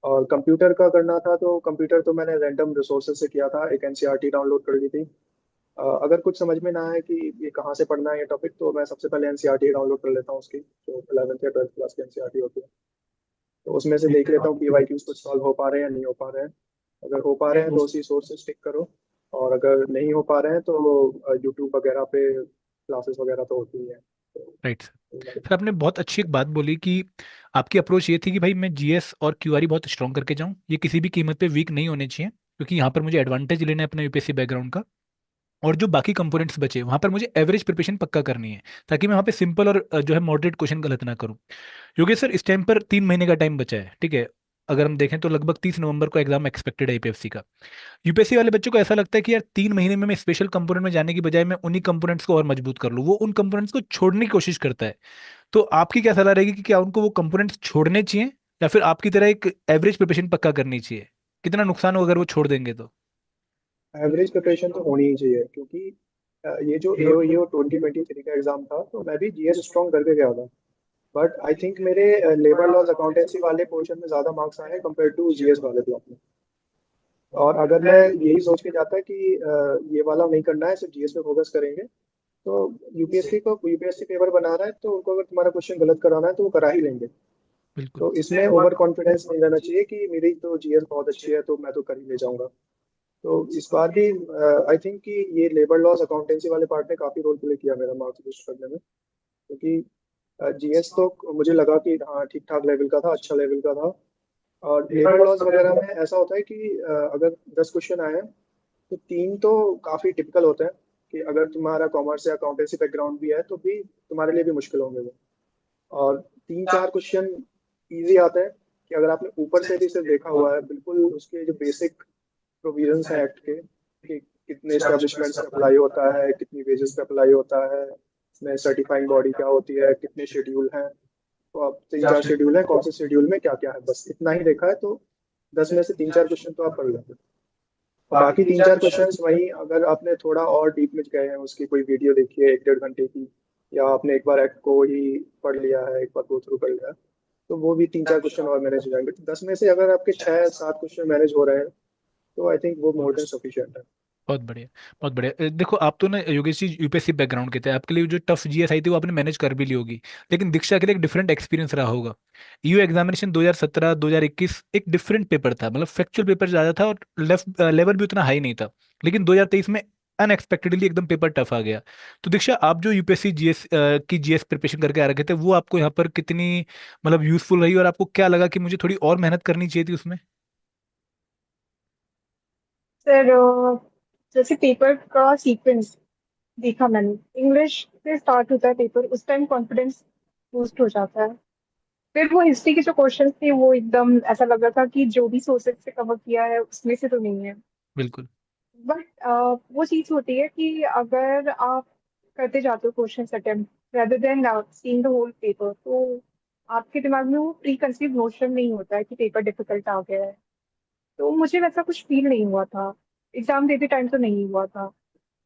और कंप्यूटर का करना था तो कंप्यूटर तो मैंने रैंडम रिसोर्सेज से किया था, एक एनसीईआरटी डाउनलोड कर ली थी। अगर कुछ समझ में ना आए कि ये कहाँ से पढ़ना है ये टॉपिक, तो मैं सबसे पहले एनसीईआरटी डाउनलोड कर लेता हूँ उसकी, जो 11th या 12th क्लास की एनसीईआरटी होती है। तो उसमें से देख लेता हूँ पीवाईक्यूज कुछ सॉल्व हो पा रहे हैं या नहीं हो पा रहे हैं। अगर हो पा रहे हैं तो उसी सोर्स से स्टिक करो, और अगर नहीं हो पा रहे हैं तो यूट्यूब वगैरह पे क्लासेस वगैरह तो होती ही है। Right sir. सर आपने बहुत अच्छी एक बात बोली कि आपकी अप्रोच ये थी कि भाई मैं जीएस और क्यूआरई बहुत स्ट्रॉन्ग करके जाऊं, ये किसी भी कीमत पे वीक नहीं होने चाहिए, क्योंकि यहाँ पर मुझे एडवांटेज लेना है अपने यूपीएससी बैकग्राउंड का। और जो बाकी कंपोनेंट्स बचे वहां पर मुझे एवरेज प्रिपरेशन पक्का करनी है, ताकि मैं वहाँ पे सिंपल और जो है मॉडरेट क्वेश्चन गलत ना करूं। योगेश सर, इस टाइम पर 3 महीने का टाइम बचा है, ठीक है। अगर हम देखें तो लगभग 30 नवंबर को एग्जाम एक्सपेक्टेड है यूपीएससी का। यूपीएससी वाले बच्चों को ऐसा लगता है कि यार 3 महीने में मैं स्पेशल कंपोनेंट में जाने की बजाय मैं उन्हीं कंपोनेंट्स को और मजबूत कर लूँ, वो उन कंपोनेंट्स को छोड़ने की कोशिश करता है। तो आपकी क्या सलाह रहेगी कि क्या उनको वो कंपोनेंट्स छोड़ने चाहिए, या फिर आपकी तरह एक एवरेज प्रिपरेशन पक्का करनी चाहिए? कितना नुकसान हो अगर वो छोड़ देंगे तो? एवरेज प्रिपरेशन तो होनी ही चाहिए, क्योंकि ये जो एओईओ 2023 का एग्जाम था तो मैं भी जीएस स्ट्रॉन्ग करके गया था। बट आई थिंक मेरे लेबर लॉज अकाउंटेंसी वाले पोर्शन में ज्यादा मार्क्स आए हैं कम्पेयर टू जीएस वाले ब्लॉक में। और अगर मैं यही सोच के जाता कि ये वाला नहीं करना है, सिर्फ जीएस पे फोकस करेंगे, तो यूपीएससी पेपर बना रहा है तो उनको अगर तुम्हारा क्वेश्चन गलत कराना है तो वो करा ही लेंगे। बिल्कुल। तो इसमें ओवर कॉन्फिडेंस नहीं रहना चाहिए कि मेरी तो जीएस बहुत अच्छी है तो मैं तो कर ही ले जाऊंगा। तो इस बार भी आई थिंक कि ये लेबर लॉज अकाउंटेंसी वाले पार्ट ने काफी रोल प्ले किया मेरा मार्क्स बूस्ट करने में, क्योंकि जीएस तो मुझे लगा कि हाँ ठीक ठाक लेवल का था, अच्छा लेवल का था। और लेबर लॉज वगैरह में ऐसा होता है कि अगर 10 क्वेश्चन आए हैं तो 3 तो काफी टिपिकल होते हैं, कि अगर तुम्हारा कॉमर्स या अकाउंटेंसी बैकग्राउंड भी है तो भी तुम्हारे लिए भी मुश्किल होंगे वो। और 3 4 क्वेश्चन इजी आते हैं, कि अगर आपने ऊपर से भी इसे देखा हुआ है, बिल्कुल उसके जो बेसिक प्रोविजंस हैं एक्ट के, कि कितने एस्टेब्लिशमेंट्स पे अप्लाई होता है, कितनी वेजेस पे अप्लाई होता है, इसमें सर्टिफाइंग बॉडी क्या होती है, कितने शेड्यूल हैं। तो अब 3-4 शेड्यूल है, कौन से शेड्यूल में क्या क्या है, बस इतना ही देखा है। तो 10 में से 3-4 क्वेश्चन तो आप कर लेंगे। और बाकी 3-4 क्वेश्चंस वही, अगर आपने थोड़ा और डीप में गए हैं, उसकी कोई वीडियो देखी है 1-1.5 घंटे की, या आपने एक बार एक्ट को ही पढ़ लिया है, एक बार गो थ्रू कर लिया है, तो वो भी 3-4 क्वेश्चन और मैनेज हो जाएंगे। तो 10 में से अगर आपके 6-7 क्वेश्चन मैनेज हो रहे हैं, तो आई थिंक वो मोर देन सफिशिएंट है। बहुत बढ़िया, बहुत बढ़िया। देखो आप तो ना योगेश जी यूपीएससी बैकग्राउंड के थे, आपके लिए जो टफ जीएस आई थी वो आपने मैनेज कर भी ली होगी। लेकिन दीक्षा के लिए एक डिफरेंट एक्सपीरियंस रहा होगा। यू एग्जामिनेशन 2017 2021 एक डिफरेंट पेपर था, मतलब फैक्चुअल पेपर ज़्यादा था और लेफ्ट लेवल भी उतना हाई नहीं था। लेकिन 2023 में अनएक्सपेक्टेडली एकदम पेपर टफ आ गया। तो दीक्षा, आप जो यूपीएससी जीएस की जीएस प्रिपरेशन करके आ रखे थे, वो आपको यहाँ पर कितनी मतलब यूजफुल रही, और आपको क्या लगा कि मुझे थोड़ी और मेहनत करनी चाहिए थी उसमें? सर जैसे पेपर का सीक्वेंस देखा मैंने, इंग्लिश से स्टार्ट होता है पेपर, उस टाइम कॉन्फिडेंस बूस्ट हो जाता है। फिर वो हिस्ट्री के जो क्वेश्चंस थे वो एकदम ऐसा लग रहा था कि जो भी सोर्सेज से कवर किया है उसमें से तो नहीं है। बिल्कुल। बट वो चीज होती है कि अगर आप करते जाते हो question attempt rather than seeing the whole paper, तो आपके दिमाग में वो प्री कंसीव नोशन नहीं होता है कि पेपर डिफिकल्ट आ गया है। तो मुझे वैसा कुछ फील नहीं हुआ था, एग्जाम देते टाइम तो नहीं हुआ था।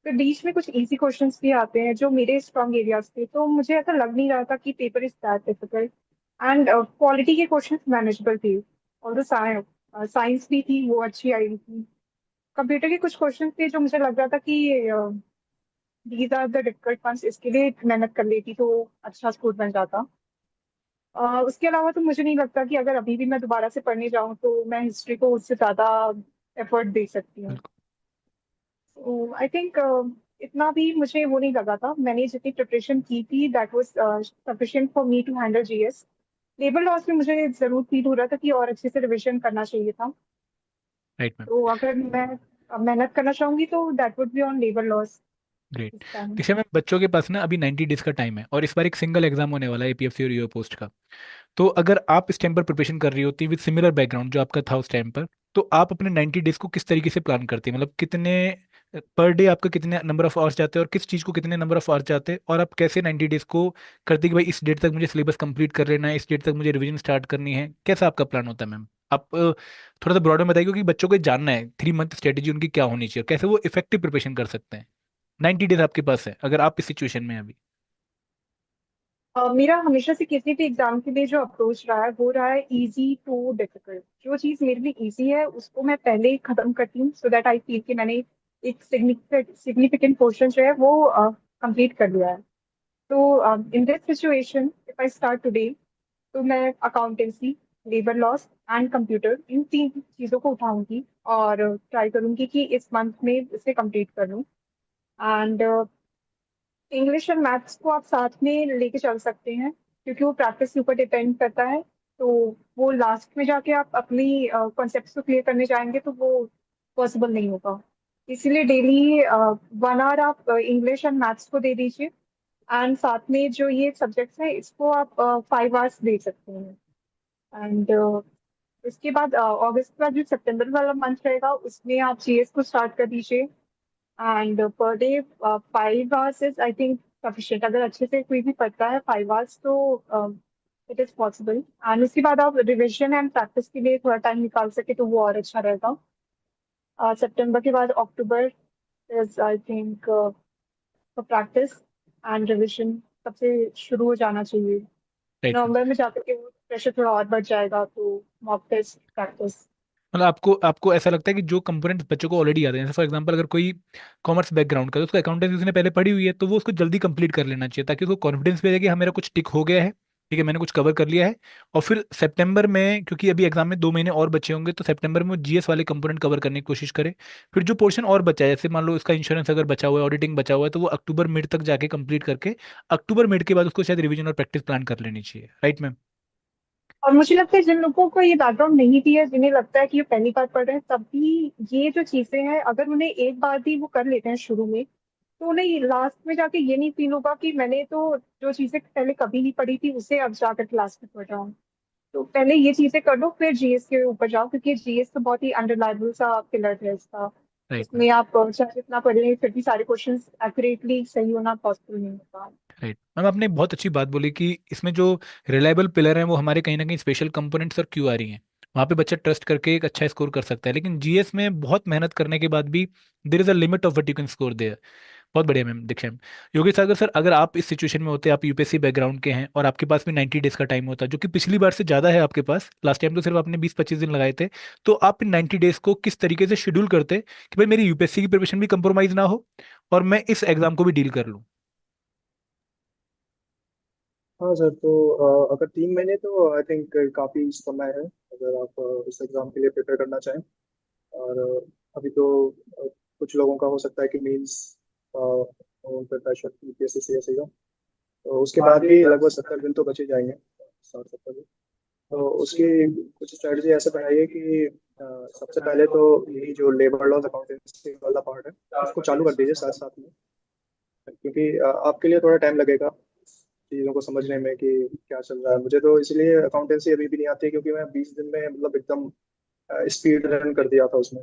फिर बीच में कुछ इजी क्वेश्चंस भी आते हैं जो मेरे स्ट्रॉन्ग एरियाज थे, तो मुझे ऐसा लग नहीं रहा था कि paper is that difficult. And quality के क्वेश्चंस मैनेजेबल थे। और जो साइंस भी थी वो अच्छी आई थी। कंप्यूटर के कुछ क्वेश्चन थे जो मुझे लग रहा था कि these are the difficult ones, इसके लिए मेहनत कर लेती तो अच्छा स्कोर बन जाता। उसके अलावा तो मुझे नहीं लगता कि अगर अभी भी मैं दोबारा से पढ़ने जाऊँ तो मैं हिस्ट्री को उससे ज्यादा एफर्ट दे सकती हूँ। बिल्कुल। आई थिंक इतना भी मुझे वो नहीं लगा था, मैंने जितनी प्रिपरेशन की थी that was sufficient for me to handle GS. Labour laws में मुझे जरूर फील हो रहा था कि और अच्छे से रिविजन करना चाहिए था। Right ma'am. तो अगर मैं मेहनत करना चाहूंगी तो that would be on labour laws great. इस टाइम। देखिए मैम, बच्चों के पास ना अभी 90 डेज का टाइम है, और इस बार एक सिंगल एग्जाम होने वाला है एपीएफसी और यूओ पोस्ट का। तो अगर आप इस टाइम पर प्रिपरेशन कर रही होती विद सिमिलर बैकग्राउंड जो आपका था उस टाइम पर, तो आप अपने 90 डेज को किस तरीके से प्लान करती हैं? मतलब कितने पर डे आपका कितने नंबर ऑफ आवर्स जाते हैं, और किस चीज़ को कितने नंबर ऑफ आवर्स जाते हैं, और आप कैसे 90 डेज को करती कि भाई इस डेट तक मुझे सिलेबस कंप्लीट कर लेना है, इस डेट तक मुझे रिवीजन स्टार्ट करनी है? कैसा आपका प्लान होता है मैम? आप थोड़ा सा ब्रॉडर में बताइए, क्योंकि बच्चों को ये जानना है 3 मंथ स्ट्रेटेजी उनकी क्या होनी चाहिए और कैसे वो इफेक्टिव प्रिपरेशन कर सकते हैं। 90 डेज आपके पास है अगर आप इस सिचुएशन में हैं अभी। मेरा हमेशा से किसी भी एग्जाम के लिए जो अप्रोच रहा है वो रहा है इजी टू डिफिकल्ट। जो चीज़ मेरे लिए इजी है उसको मैं पहले ही खत्म करती हूँ, सो दैट आई फील कि मैंने एक सिग्निफिकेंट पोर्शन जो है वो कंप्लीट कर लिया है। तो in this situation if I start today, तो मैं accountancy, labour laws and computer, इन 3 चीज़ों को उठाऊंगी और ट्राई करूंगी कि इस मंथ में इसे कंप्लीट कर लूँ। एंड इंग्लिश और मैथ्स को आप साथ में लेके चल सकते हैं क्योंकि वो प्रैक्टिस के ऊपर डिपेंड करता है। तो वो लास्ट में जाके आप अपनी कॉन्सेप्ट्स को क्लियर करने जाएंगे तो वो पॉसिबल नहीं होगा। इसीलिए डेली 1 आवर आप इंग्लिश एंड मैथ्स को दे दीजिए। एंड साथ में जो ये सब्जेक्ट्स हैं इसको आप 5 आवर्स दे सकते हैं। एंड इसके बाद अगस्त के बाद जो सितंबर वाला मंथ रहेगा उसमें आप जीएस को स्टार्ट कर दीजिए। And per day 5 hours is I think sufficient. अगर अच्छे से कोई भी पढ़ता है 5 आवर्स तो इट इज पॉसिबल। एंड उसके बाद आप रिविजन एंड प्रैक्टिस के लिए थोड़ा टाइम निकाल सके तो वो और अच्छा रहेगा। सितंबर के बाद October is I think for practice and revision सबसे शुरू हो जाना चाहिए। राइट। नवंबर में जाकर के वो प्रेशर थोड़ा और बढ़ जाएगा, तो मॉक टेस्ट प्रैक्टिस। मतलब आपको आपको ऐसा लगता है कि जो कंपोनेंट्स बच्चों को ऑलरेडी आते हैं, जैसे फॉर एग्जांपल अगर कोई कॉमर्स बैकग्राउंड का, तो उसको अकाउंटेंसी उसने पहले पढ़ी हुई है, तो वो उसको जल्दी कंप्लीट कर लेना चाहिए ताकि उसको कॉन्फिडेंस भी आ जाए कि हाँ मेरा कुछ टिक हो गया है, ठीक है मैंने कुछ कवर कर लिया है। और फिर सितंबर में, क्योंकि अभी एग्जाम में 2 महीने और बचे होंगे, तो सितंबर में वो जीएस वाले कंपोनेंट कवर करने की कोशिश करे। फिर जो पोर्शन और बचा है, जैसे मान लो इसका इंश्योरेंस अगर बचा हुआ है, ऑडिटिंग बचा हुआ है, तो वो अक्टूबर मिड तक जाके कंप्लीट करके अक्टूबर मिड के बाद उसको शायद रिवीजन और प्रैक्टिस प्लान कर लेनी चाहिए। Right ma'am? और मुझे लगता है जिन लोगों को ये बैकग्राउंड नहीं भी है, जिन्हें लगता है कि ये पहली बार पढ़ रहे हैं, तब भी ये जो चीजें हैं अगर उन्हें एक बार भी वो कर लेते हैं शुरू में, तो उन्हें लास्ट में जाके ये नहीं फील होगा कि मैंने तो जो चीजें पहले कभी नहीं पढ़ी थी उसे अब जाकर क्लास में पढ़ रहा हूँ। तो पहले ये चीजें कर लो फिर जीएस के ऊपर जाओ, क्योंकि जीएस तो बहुत ही अनरिलायबल सा पिलर है इसका। राइट उसमें आप चाहे जितना पढ़ें फिर भी सारे क्वेश्चंस एक्यूरेटली सही होना पॉसिबल नहीं होता। राइट मैम, आपने बहुत अच्छी बात बोली कि इसमें जो रिलायबल पिलर हैं वो हमारे कहीं ना कहीं स्पेशल कंपोनेंट्स और क्यू आ रही हैं। वहाँ पे बच्चा ट्रस्ट करके एक अच्छा स्कोर कर सकता है, लेकिन जीएस में बहुत मेहनत करने के बाद भी there is a limit of what you can score there. बहुत बढ़िया ma'am, Diksha ma'am. Yogesh Sagar sir, अगर आप इस सिचुएशन में होते, आप यूपीएससी बैकग्राउंड के हैं और आपके पास भी 90 डेज का टाइम होता, जो कि पिछली बार से ज़्यादा है आपके पास, लास्ट टाइम तो सिर्फ आपने 20-25 दिन लगाए थे, तो आप इन 90 डेज को किस तरीके से शेड्यूल करते कि भाई मेरी यूपीएससी की प्रिपरेशन भी कंप्रोमाइज ना हो और मैं इस एग्जाम को भी डील कर लूँ? हाँ सर, तो अगर 3 महीने तो आई थिंक काफ़ी समय है अगर आप इस एग्ज़ाम के लिए प्रिपेयर करना चाहें। और अभी तो कुछ लोगों का हो सकता है कि मीन्स उन पर प्रेशर यूपीएससी सीएससी का, तो उसके बाद भी लगभग 70 दिन तो बचे जाएंगे, 60-70 दिन। तो उसकी कुछ स्ट्रेटजी ऐसे बनाइए कि सबसे पहले तो यही जो लेबर लॉज अकाउंटेंसी वाला पार्ट है उसको चालू कर दीजिए साथ साथ में, क्योंकि आपके लिए थोड़ा टाइम लगेगा चीज़ों को समझने में कि क्या चल रहा है। मुझे तो इसलिए अकाउंटेंसी अभी भी नहीं आती है क्योंकि मैं 20 दिन में मतलब एकदम स्पीड रन कर दिया था उसमें।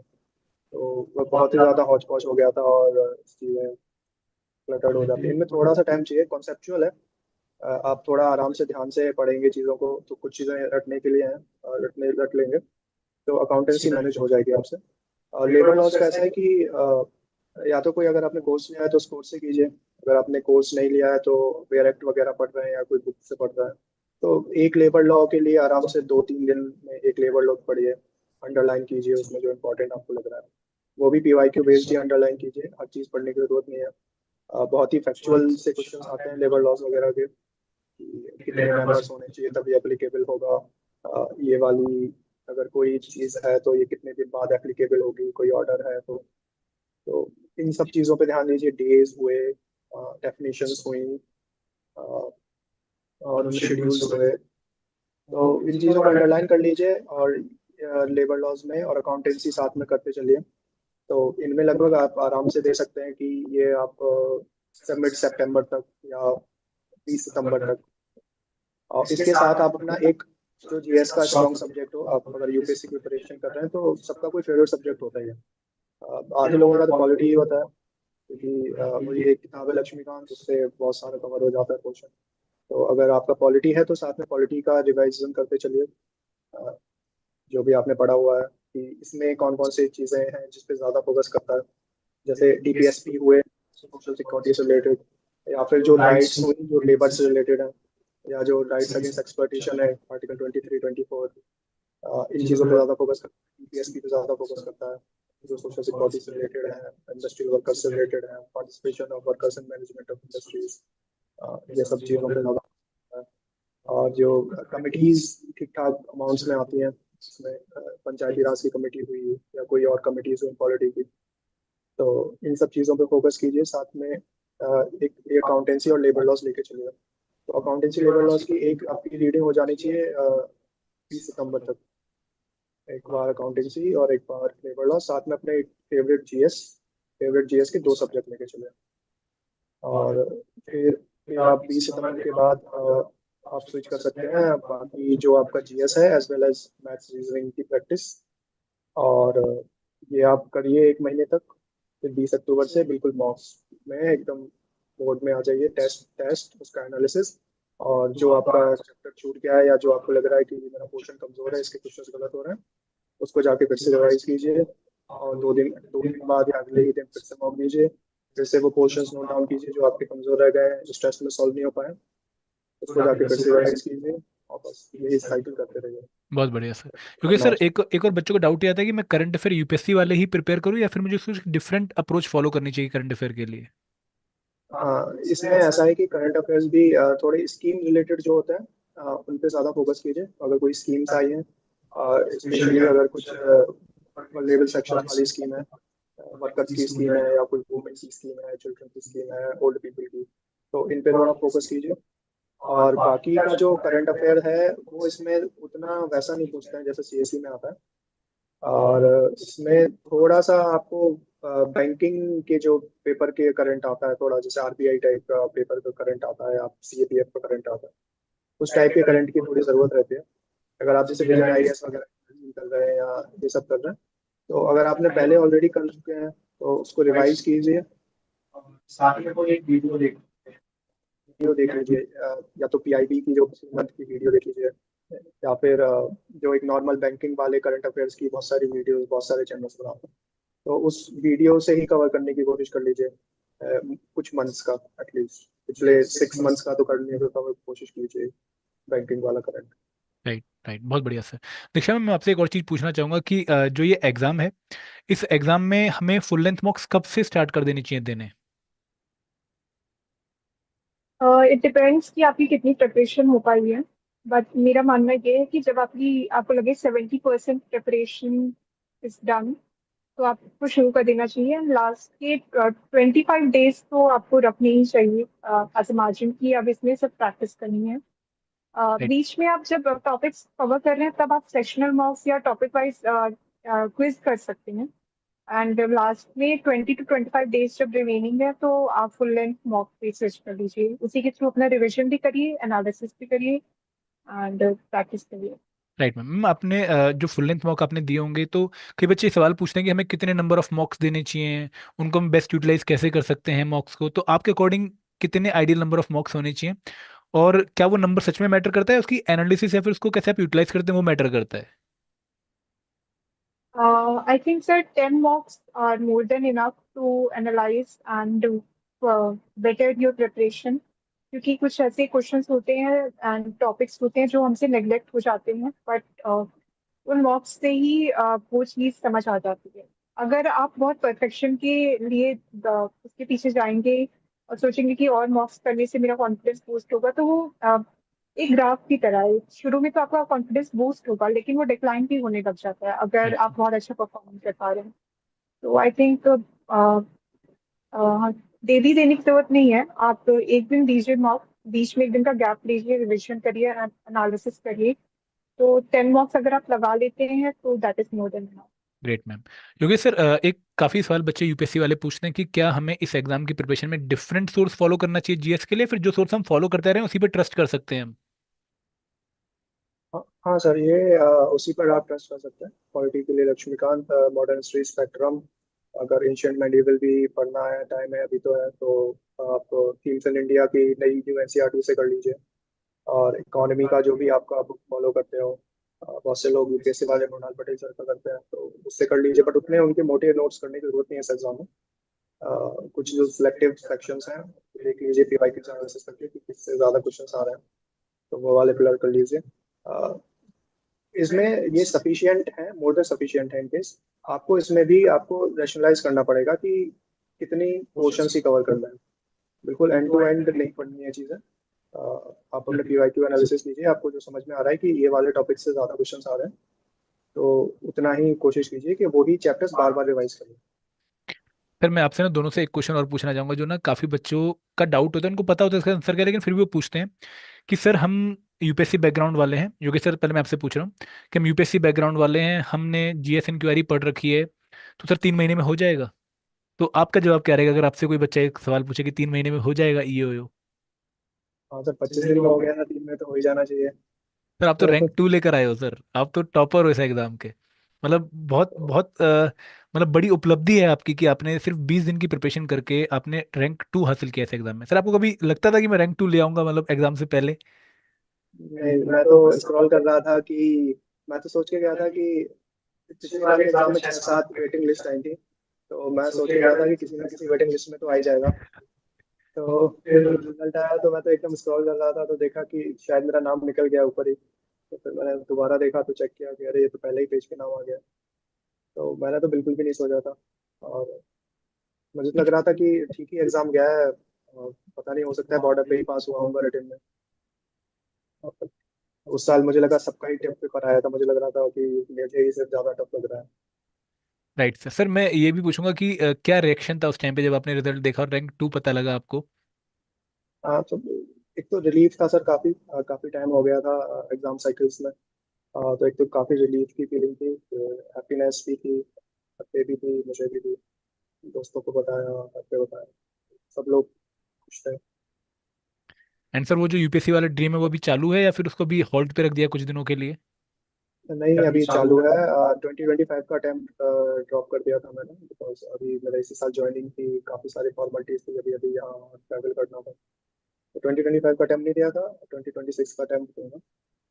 तो वो बहुत ही ज़्यादा हौच पौच हो गया था और चीज़ें क्लटर्ड हो जाती है। इनमें थोड़ा सा टाइम चाहिए, कॉन्सेप्चुअल है। आप थोड़ा आराम से ध्यान से पढ़ेंगे चीज़ों को तो कुछ चीज़ें रटने के लिए हैं, और रट लेंगे तो अकाउंटेंसी मैनेज हो जाएगी आपसे। और लेबर लॉज का ऐसा है कि या तो कोई अगर आपने कोर्स लिया है तो उस कोर्स से कीजिए, अगर आपने कोर्स नहीं लिया है तो वेयर एक्ट वगैरह पढ़ रहे हैं या कोई बुक से पढ़ रहा है तो एक लेबर लॉ के लिए आराम से 2-3 दिन में एक लेबर लॉ पढ़िए, अंडरलाइन कीजिए उसमें जो इम्पोर्टेंट आपको लग रहा है। वो भी पीवाईक्यू बेस्ड ही अंडरलाइन कीजिए, हर चीज़ पढ़ने की जरूरत नहीं है। बहुत ही फैक्चुअल से क्वेश्चंस आते हैं लेबर लॉज वगैरह के कि कितने मेंबर्स होने चाहिए तभी एप्लीकेबल होगा, ये वाली अगर कोई चीज़ है तो ये कितने दिन बाद एप्लीकेबल होगी, कोई ऑर्डर है तो इन सब चीज़ों पे ध्यान दीजिए। डेज हुए, डेफिनेशंस हुई, और उनमें शेड्यूल्स हुए, तो इन चीज़ों को अंडरलाइन कर लीजिए और लेबर लॉज में और अकाउंटेंसी साथ में करते चलिए। तो इनमें लगभग आप आराम से दे सकते हैं कि ये आप मिड सितंबर तक या 20 सितंबर तक। और इसके साथ आप अपना एक जो जीएस का स्ट्रॉन्ग सब्जेक्ट हो, आप अगर यूपीएससी की प्रिपरेशन कर रहे हैं तो सबका कोई फेवरेट सब्जेक्ट होता ही है। आधे लोगों का तो पॉलिटी ही होता है क्योंकि वही एक किताब है लक्ष्मीकांत, उससे बहुत सारा कवर हो जाता है क्वेश्चन। तो अगर आपका पॉलिटी है तो साथ में पॉलिटी का रिवाइजन करते चलिए, अ, जो भी आपने पढ़ा हुआ है कि इसमें कौन कौन सी चीज़ें हैं जिस पे ज़्यादा फोकस करता है, जैसे डीपीएसपी हुए, सोशल सिक्योरिटी से रिलेटेड, या फिर जो राइट्स हुई जो लेबर से रिलेटेड है, या जो राइट्स अगेंस्ट एक्सप्लॉयटेशन है आर्टिकल 23-24, इन चीज़ों पे ज़्यादा फोकस करता है। डीपीएसपी पे ज़्यादा फोकस करता है, जो सोशल सिक्योरिटी से रिलेटेड है, इंडस्ट्रियल वर्कर्स से रिलेटेड है, participation of workers in management of industries, ये सब चीज़ों पे ज़्यादा है। और जो कमिटीज ठीक ठाक अमाउंट्स में आती हैं, इसमें पंचायती राज की कमेटी हुई या कोई और कमिटीज हुई पॉलिटी की, तो इन सब चीज़ों पे फोकस कीजिए। साथ में एक अकाउंटेंसी और लेबर लॉस लेके चलिए। तो अकाउंटेंसी लेबर लॉस की एक आपकी रीडिंग हो जानी चाहिए 20 सितंबर तक, एक बार अकाउंटेंसी और एक बार लेबर लॉस, साथ में अपने फेवरेट जीएस के 2 सब्जेक्ट लेके चले। और फिर आप 20 सितंबर के बाद आप स्विच कर सकते हैं बाकी जो आपका जीएस है as well as maths reasoning की प्रैक्टिस। और ये आप करिए 1 महीने तक। फिर 20 अक्टूबर से बिल्कुल मॉक्स में एकदम बोर्ड में आ जाइए, टेस्ट टेस्ट उसका एनालिसिस, और जो आपका चैप्टर छूट गया है या जो आपको लग रहा है कि ये मेरा पोर्शन कमजोर है, इसके क्वेश्चन गलत हो रहे हैं, उसको जाके फिर से रिवाइज कीजिए। और 2 दिन बाद या अगले ही दिन फिर से मॉक लीजिए, फिर से वो पोर्शंस नोट डाउन कीजिए जो आपके कमजोर रह गए हैं, जो टेस्ट में सॉल्व नहीं हो पाए, उसको जाके फिर से रिवाइज कीजिए, और बस यही साइकिल करते रहिए। बहुत बढ़िया सर। क्योंकि सर एक एक और बच्चों को डाउट ये आता है कि मैं करंट अफेयर यूपीएससी वाले ही प्रिपेयर करूँ या फिर मुझे कुछ डिफरेंट अप्रोच फॉलो करनी चाहिए करंट अफेयर के लिए? हाँ, इसमें ऐसा है कि करंट अफेयर्स भी थोड़े स्कीम रिलेटेड जो होता है उन पे ज़्यादा फोकस कीजिए। अगर कोई स्कीम्स आई हैं, स्पेशली अगर कुछ लेवल सेक्शन वाली स्कीम है, वर्कर्स की स्कीम है या कोई वुमेन की स्कीम है, चिल्ड्रन की स्कीम है, ओल्ड पीपल की, तो इन पे थोड़ा फोकस कीजिए। और बाकी का जो करंट अफेयर है वो इसमें उतना वैसा नहीं पूछते हैं जैसे सीएससी में आता है। और इसमें थोड़ा सा आपको बैंकिंग के जो पेपर के करंट आता है, थोड़ा जैसे आरबीआई टाइप का पेपर का करंट आता है, आप सीएपीएफ का करंट आता है, उस टाइप के करंट की थोड़ी ज़रूरत रहती है। अगर आप जैसे विजन आईएएस वगैरह कर रहे हैं या ये सब कर रहे हैं तो अगर आपने पहले ऑलरेडी कर चुके हैं तो उसको रिवाइज कीजिए, साथ में कोई एक वीडियो देख लीजिए, या तो पीआईबी की जो पिछले मंथ की वीडियो देख लीजिए, या फिर जो एक नॉर्मल बैंकिंग वाले करंट अफेयर्स की बहुत सारी वीडियोस, बहुत सारे चैनल्स बनाते हैं, तो उस वीडियो से ही कवर करने की कोशिश कर लीजिए, कुछ मंथ्स का, एटलीस्ट पिछले 6 मंथ्स का तो करने की कवर कोशिश कीजिए, बैंकिंग वाला करंट। राइट राइट, बहुत बढ़िया सर। दीक्षा मैम, मैं आपसे एक और चीज़ पूछना चाहूँगा कि जो ये एग्ज़ाम है, इस एग्ज़ाम में हमें फुल लेंथ मॉक्स कब से स्टार्ट कर देनी चाहिए देने? इट डिपेंड्स कि आपकी कितनी प्रिपरेशन हो पाई है। बट मेरा मानना ये है कि जब आपको लगे 70% प्रिपरेशन इज डन, तो आपको शुरू कर देना चाहिए। लास्ट के 25 डेज तो आपको रखने ही चाहिए एज अ मार्जिन की अब इसमें सब प्रैक्टिस करनी है। राइट। बीच में आप जब टॉपिक्स कवर कर रहे हैं तब आप सेक्शनल मॉक्स या टॉपिक वाइज क्विज कर सकते हैं। एंड लास्ट में 20 to 25 डेज जब रिमेनिंग है तो आप फुल लेंथ मॉक पे स्विच कर लीजिए, उसी के थ्रू अपना रिविजन भी करिए, एनालिसिस भी करिए एंड प्रैक्टिस करिए। Right ma'am. मैम, आपने जो फुल लेंथ मॉक आपने दिए होंगे, तो कई बच्चे सवाल पूछते हैं कि हमें कितने नंबर ऑफ मॉक्स देने चाहिए, उनको हम बेस्ट यूटिलाइज कैसे कर सकते हैं मॉक्स को, तो आपके अकॉर्डिंग कितने आइडियल नंबर ऑफ मॉक्स होने चाहिए, और क्या वो नंबर सच में मैटर करता है, उसकी एनालिसिस या फिर उसको कैसे आप यूटिलाइज करते हैं वो मैटर करता है? I think sir 10 mocks are more than enough to analyze and do better your preparation, क्योंकि कुछ ऐसे क्वेश्चंस होते हैं एंड टॉपिक्स होते हैं जो हमसे नेग्लेक्ट हो जाते हैं, बट उन मॉक्स से ही वो चीज़ समझ आ जाती है। अगर आप बहुत परफेक्शन के लिए उसके पीछे जाएंगे और सोचेंगे कि और मॉक्स करने से मेरा कॉन्फिडेंस बूस्ट होगा, तो वो एक ग्राफ की तरह है। शुरू में तो आपका कॉन्फिडेंस बूस्ट होगा लेकिन वो डिक्लाइन भी होने लग जाता है अगर राइट। आप बहुत अच्छा परफॉर्म कर पा रहे हैं। तो आई थिंक डेली देने की जरूरत नहीं है, आप एक दिन दीजिए मॉक, बीच में एक दिन का गैप लीजिए, रिविजन करिए, एनालिसिस करिए। तो 10 मॉक्स अगर आप लगा लेते हैं तो that is more than enough. Great ma'am. Yogesh sir, एक काफ़ी सवाल बच्चे यूपीएससी वाले पूछते हैं कि क्या हमें इस एग्जाम की प्रिपरेशन में डिफरेंट सोर्स फॉलो करना चाहिए जीएस के लिए, फिर जो सोर्स हम फॉलो करते रहे हैं उसी पे ट्रस्ट कर सकते हैं हम? हाँ हाँ सर, ये उसी पर आप ट्रस्ट कर सकते हैं। पॉलिटी के लिए लक्ष्मीकांत, मॉडर्न हिस्ट्री स्पेक्ट्रम, अगर एंशियंट मेडिवल भी पढ़ना है, टाइम है अभी तो है, तो आप थीम्स इन इंडिया की नई न्यू एनसीईआरटी से कर लीजिए। और इकोनॉमी का जो भी आपका बुक फॉलो करते हो, बहुत से लोग यूपीएससी वाले मृणाल पटेल सर का करते हैं, तो उससे कर लीजिए, बट उतने उनके मोटे नोट्स करने की जरूरत नहीं है इस एग्जाम में। कुछ जो सिलेक्टिव सेक्शंस हैं देख लीजिए, पीवाईक्यू से एनालिसिस करके कि किससे ज़्यादा क्वेश्चन आ रहे हैं, तो वो वाले फिलर कर लीजिए। इसमें ये सफिशियंट है, मोर देन सफिशियंट है। इन केस आपको इसमें भी आपको रैशनलाइज करना पड़ेगा कि कितनी पोर्शन ही कवर करना है, बिल्कुल एंड टू एंड नहीं पढ़नी है चीज़ें। आप अपने पीवाईक्यू एनालिसिस कीजिए, आपको जो समझ में आ रहा है कि ये वाले टॉपिक से ज़्यादा क्वेश्चन आ रहे हैं, तो उतना ही कोशिश कीजिए कि वही चैप्टर्स बार बार रिवाइज करें। फिर मैं आपसे ना दोनों से एक क्वेश्चन और पूछना चाहूंगा, जो ना काफ़ी बच्चों का डाउट होता है, उनको पता होता है इसका आंसर क्या है, लेकिन फिर भी वो पूछते हैं कि सर हम यूपीएससी बैकग्राउंड वाले हैं। योगेश सर, पहले मैं आपसे पूछ रहा हूँ कि हम यूपीएससी बैकग्राउंड वाले हैं, हमने जीएस इंक्वायरी पढ़ रखी है, तो सर 3 महीने में हो जाएगा? तो आपका जवाब क्या रहेगा अगर आपसे कोई बच्चा एक सवाल पूछे कि 3 महीने में हो जाएगा ईओ? हाँ सर, 25 दिन में हो गया ना, 3 में तो हो ही जाना चाहिए। सर आप तो रैंक 2 लेकर आए हो सर, आप तो टॉपर हो इस एग्जाम के। मतलब बहुत बहुत मतलब बड़ी उपलब्धि है आपकी कि आपने सिर्फ 20 दिन की प्रिपरेशन करके आपने रैंक 2 हासिल किया इस एग्जाम में। सर आपको कभी लगता था कि मैं रैंक 2 ले आऊंगा, मतलब एग्जाम से पहले? नहीं, मैं तो स्क्रॉल कर रहा था कि मैं तो सोच के गया था कि पिछली बार एग्जाम में 6-7 वेटिंग लिस्ट आई थी, तो मैं सोच के गया था कि किसी ना किसी वेटिंग लिस्ट में तो आ ही जाएगा। तो फिर रिजल्ट आया तो मैं तो एकदम स्क्रॉल कर रहा था, तो देखा कि शायद मेरा नाम निकल गया ऊपर ही। तो फिर मैंने दोबारा देखा तो चेक किया कि अरे ये तो पहले ही पेज पे नाम आ गया। तो मैंने तो बिल्कुल भी नहीं सोचा था, और मुझे तो लग रहा था कि ठीक ही एग्जाम गया है, और पता नहीं, हो सकता है बॉर्डर पे ही पास हुआ हूँ रिटर्न में। उस साल मुझे लगा सबका ही टफ पेपर आया था, मुझे लग रहा था कि मुझे ही सिर्फ ज्यादा टफ लग रहा है। Right sir. सर मैं ये भी पूछूंगा कि क्या रिएक्शन था उस टाइम पे जब आपने रिजल्ट देखा और रैंक 2 पता लगा आपको? हाँ तो एक तो रिलीफ था सर, काफी काफी टाइम हो गया था एग्जाम साइकिल्स में। तो एक तो काफी रिलीफ की फीलिंग थी, हैप्पीनेस भी थी, हफ्ते भी थी, मुझे भी थी, दोस्तों को बताया, घर पे बताया, सब लोग खुश थे। एंड सर वो जो यूपीएससी वाला ड्रीम है वो भी चालू है या फिर उसको भी होल्ड पे रख दिया कुछ दिनों के लिए? नहीं, अभी चालू है। 2025 का अटेम्प्ट ड्रॉप कर दिया था मैंने, बिकॉज अभी मेरा इसी साल ज्वाइनिंग थी, काफ़ी सारी फॉर्मेलिटीज थी, अभी अभी यहाँ ट्रैवल करना था। तो 2025 का अटेम्प्ट नहीं दिया था, 2026 का अटेम्प्ट दूंगा,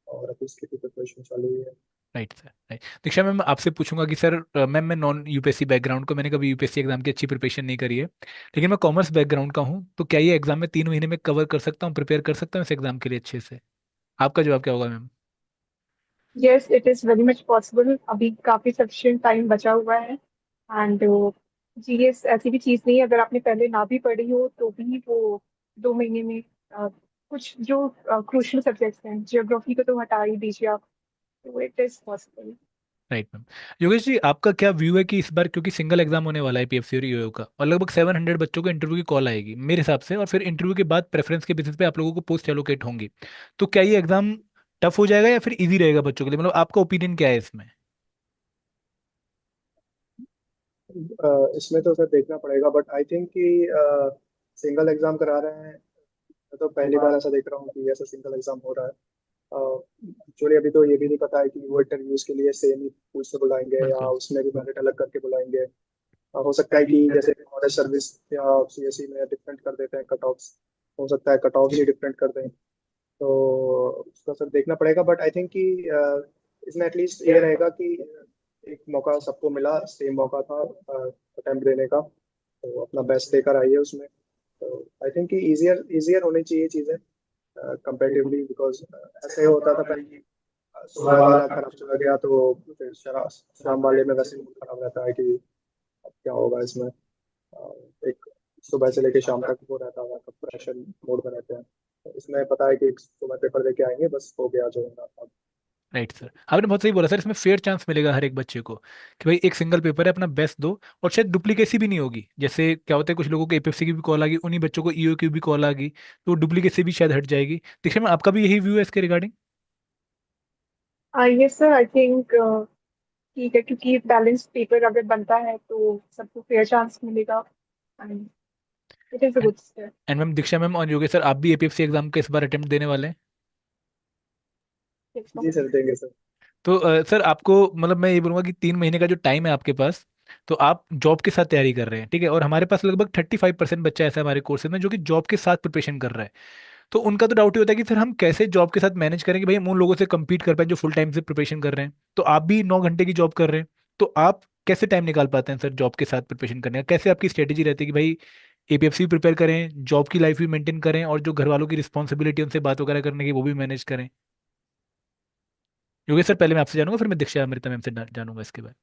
और अभी इसकी प्रिपरेशन चालू हुई है। Right sir, right. Diksha ma'am, आपसे पूछूंगा कि सर मैम मैं नॉन यूपीएससी बैकग्राउंड को, मैंने कभी यूपीएससी एग्जाम की अच्छी प्रिपरेशन नहीं करी है, लेकिन मैं कॉमर्स बैकग्राउंड का हूँ, तो क्या ये एग्जाम में 3 महीने में कवर कर सकता हूँ, प्रिपेयर कर सकता हूँ इस एग्जाम के लिए अच्छे से? आपका जवाब क्या होगा ma'am? Yes, it is very much possible. अभी काफ़ी सफिशिएंट टाइम बचा हुआ है। एंड जीएस ऐसी भी चीज़ नहीं है, अगर आपने पहले ना भी पढ़ी हो तो भी वो 2 महीने में कुछ जो क्रूशियल सब्जेक्ट्स हैं, जियोग्राफी को तो हटा ही दीजिए आप, तो it is possible. Right ma'am. Yogesh ji, आपका क्या व्यू है कि इस बार क्योंकि सिंगल एग्जाम होने वाला है पीएफसी और ईओ का, और लगभग 700 बच्चों को इंटरव्यू की कॉल आएगी मेरे हिसाब से, और फिर इंटरव्यू के बाद प्रेफरेंस के बेसिस पे आप लोगों को पोस्ट एलोकेट होंगी, तो क्या ये एग्जाम टफ हो जाएगा या फिर इजी रहेगा बच्चों के लिए? मतलब आपका ओपिनियन क्या है इसमें? इसमें तो सर देखना पड़ेगा, बट आई थिंक कि सिंगल एग्जाम करा रहे हैं। मैं तो पहली बार ऐसा देख रहा हूँ कि ऐसा सिंगल एग्जाम हो रहा है। एक्चुअली अभी तो ये भी नहीं पता है कि वो इंटरव्यूज के लिए सेम ही पूछ से बुलाएंगे या बिल्कुल। उसमें भी मेरिट अलग करके बुलाएंगे। हो सकता है कि जैसे फॉरेस्ट सर्विस या सीएससी में डिफरेंट कर देते हैं कट ऑफ्स, हो सकता है कट ऑफ ही डिफरेंट कर दें। तो उसका सर देखना पड़ेगा, बट आई थिंक कि इसमें एटलीस्ट ये रहेगा कि एक मौका सबको मिला, सेम मौका था अटेम्प्ट देने का, तो अपना बेस्ट देकर आइए उसमें। तो आई थिंक कि इजियर इजियर होनी चाहिए चीज़ें कंपेरेटिवली, बिकॉज ऐसे होता था पहले कि सुबह वाला खराब चला गया तो फिर शाम वाले में वैसे मूड खराब रहता है कि अब क्या होगा इसमें। एक सुबह से लेके शाम तक वो रहता है, प्रेशर मोड में रहते हैं। तो इसमें पता है कि एक सुबह पेपर देके आएंगे, बस हो गया जो होना था। राइट सर, आपने बहुत सही बोला सर, इसमें फेयर चांस मिलेगा हर एक बच्चे को कि भाई एक सिंगल पेपर है, अपना बेस्ट दो, और शायद डुप्लीकेसी भी नहीं होगी। जैसे क्या होता है, कुछ लोगों को एपीएफसी की भी कॉल आ गई, उन्हीं बच्चों को ईओ की भी कॉल आ गई, तो डुप्लीकेसी भी शायद हट जाएगी। दीक्षा मैम, आपका भी यही व्यू है इसके regarding? Yes sir, I think ठीक है, क्योंकि बैलेंस पेपर अगर बनता है तो सबको फेयर चांस मिलेगा। And it is a good step. And ma'am, Diksha ma'am और योगेश सर, आप भी एपीएफसी एग्जाम के इस बार अटेम्प्ट देने वाले हैं? जी सर, देंगे सर। तो सर आपको, मतलब मैं ये बोलूंगा कि 3 महीने का जो टाइम है आपके पास, तो आप जॉब के साथ तैयारी कर रहे हैं, ठीक है, और हमारे पास लगभग 35% बच्चा ऐसा है हमारे कोर्सेज में जो कि जॉब के साथ प्रिपरेशन कर रहा है। तो उनका तो डाउट ही होता है कि सर हम कैसे जॉब के साथ मैनेज करेंगे, भाई हम उन लोगों से compete कर पाए जो फुल टाइम से प्रिपरेशन कर रहे हैं। तो आप भी 9 घंटे की जॉब कर रहे हैं, तो आप कैसे टाइम निकाल पाते हैं सर जॉब के साथ प्रिपरेशन करने का? कैसे आपकी स्ट्रेटेजी रहती है कि भाई एपीएफसी प्रिपेयर करें, जॉब की लाइफ भी मेंटेन करें, और जो घर वालों की रिस्पॉन्सिबिलिटी उनसे बात वगैरह करने की वो भी मैनेज करें? योगेश सर, पहले मैं आपसे जानूंगा, फिर मैं दीक्षा अमृता मैम से जानूंगा इसके बाद।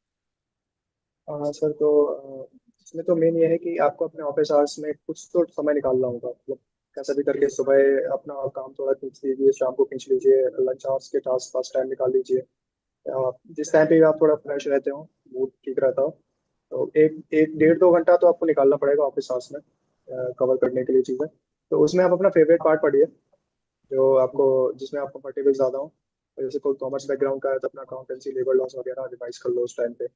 हाँ सर, तो इसमें तो मेन ये है कि आपको अपने ऑफिस आवर्स में कुछ तो समय निकालना होगा, मतलब कैसे भी करके सुबह अपना काम थोड़ा खींच लीजिए, शाम को खींच लीजिए, लंच आवर्स के आस पास टाइम निकाल लीजिए। जिस टाइम पे भी आप थोड़ा फ्रेश रहते हो, मूड ठीक रहता हो, तो एक एक 1.5-2 घंटा तो आपको निकालना पड़ेगा ऑफिस आवर्स में कवर करने के लिए चीज़ें। तो उसमें आप अपना फेवरेट पार्ट पढ़िए, जो आपको जिसमें आप कंफर्टेबल ज़्यादा हो। तो जैसे कोई कॉमर्स बैकग्राउंड का है तो अपना अकाउंटेंसी, लेबर लॉस वगैरह रिवाइज कर लो उस टाइम पे।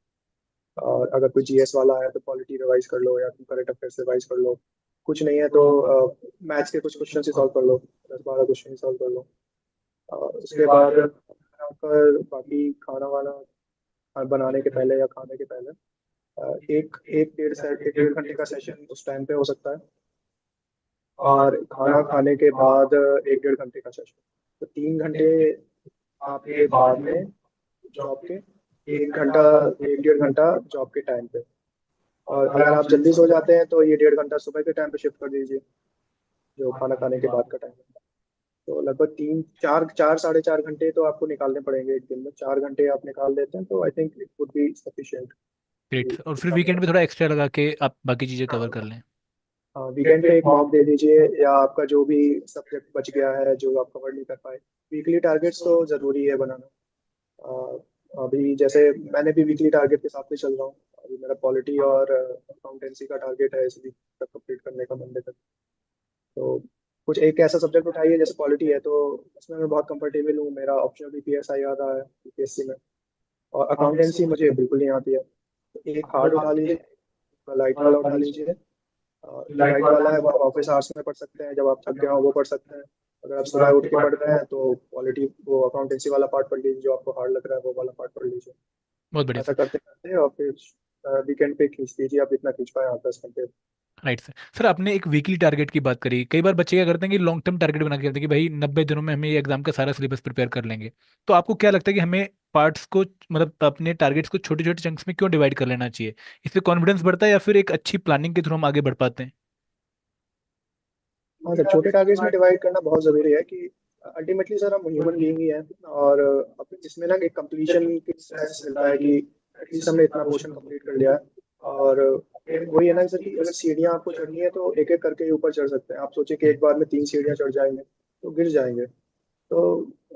और अगर कोई जीएस वाला है तो पॉलिटी रिवाइज कर लो, या करंट अफेयर्स रिवाइज कर लो। कुछ नहीं है तो मैथ्स के कुछ क्वेश्चन ही सॉल्व कर लो, 10-12 क्वेश्चन ही सॉल्व कर लो। और उसके बाद कर बाकी खाना वाना बनाने के पहले या खाने के पहले एक डेढ़ घंटे का सेशन उस टाइम पे हो सकता है। और खाना खाने के बाद 1-1.5 घंटे का सेशन, तो 3 घंटे आपके बाद में जॉब के, 1 घंटा 1-1.5 घंटा जॉब के टाइम पे। और अगर आप जल्दी सो जाते हैं तो ये 1.5 घंटा सुबह के टाइम पे शिफ्ट कर दीजिए, जो खाना खाने के बाद का टाइम है। तो लगभग 3 4 4 साढ़े 4 घंटे तो आपको निकालने पड़ेंगे एक दिन में। 4 घंटे आप निकाल देते हैं तो I think it would be sufficient. Great, और फिर इतना वीकेंड मेरा। पे थोड़ा एक्स्ट्रा लगा के आप बाकी चीज़ें कवर कर लें। वीकेंड पे एक मॉक दे दीजिए, या आपका जो भी सब्जेक्ट बच गया है जो आप कवर नहीं कर पाए। वीकली टारगेट्स तो जरूरी है बनाना। अभी जैसे मैंने भी वीकली टारगेट के साथ में चल रहा हूँ। अभी मेरा पॉलिटी और अकाउंटेंसी का टारगेट है इस वीक तक कंप्लीट करने का, मंडे तक। तो कुछ एक ऐसा सब्जेक्ट उठाइए, जैसे पॉलिटी है तो उसमें मैं बहुत कंफर्टेबल हूँ, मेरा ऑप्शनल बीपीएस आई आ रहा है यूपीएससी में। और अकाउंटेंसी मुझे बिल्कुल नहीं आती है, तो एक हार्ड उठा लीजिए, लाइट वाला उठा लीजिए। जो लाइट वाला है वो आप ऑफिस आवर्स में पढ़ सकते हैं, जब आप थक गए हो वो पढ़ सकते हैं। अगर आप सुबह उठ के पढ़ रहे हैं तो क्वालिटी वो अकाउंटेंसी वाला पार्ट पढ़ लीजिए, जो आपको हार्ड लग रहा है वो वाला पार्ट पढ़ लीजिए। बहुत बढ़िया ऐसा सर। करते करते और फिर वीकेंड पे खींच दीजिए, आप जितना खींच पाए 8-10 घंटे। Right sir. सर आपने एक वीकली टारगेट की बात करी, कई बार बच्चे क्या करते हैं कि लॉन्ग टर्म टारगेट बना के करते हैं कि भाई 90 दिनों में हमें ये एग्जाम का सारा सिलेबस प्रिपेयर कर लेंगे। तो आपको क्या लगता है कि हमें पार्ट्स को, मतलब अपने टारगेट्स को छोटे छोटे चंक्स में क्यों डिवाइड कर लेना चाहिए? इससे कॉन्फिडेंस बढ़ता है या फिर एक अच्छी प्लानिंग के थ्रू हम आगे बढ़ पाते हैं? हाँ सर, छोटे टारगेट्स में डिवाइड करना बहुत जरूरी है कि अल्टीमेटली सर हम ह्यूमन बीइंग ही हैं। और इसमें ना एक कंप्लीशन की सेंस मिलता है कि एटलीस्ट हमने इतना पोर्शन कंप्लीट कर लिया है। और वही है ना सर कि अगर सीढ़ियाँ आपको चढ़नी है तो एक एक करके ही ऊपर चढ़ सकते हैं। आप सोचिए कि एक बार में 3 सीढ़ियाँ चढ़ जाएंगे तो गिर जाएंगे। तो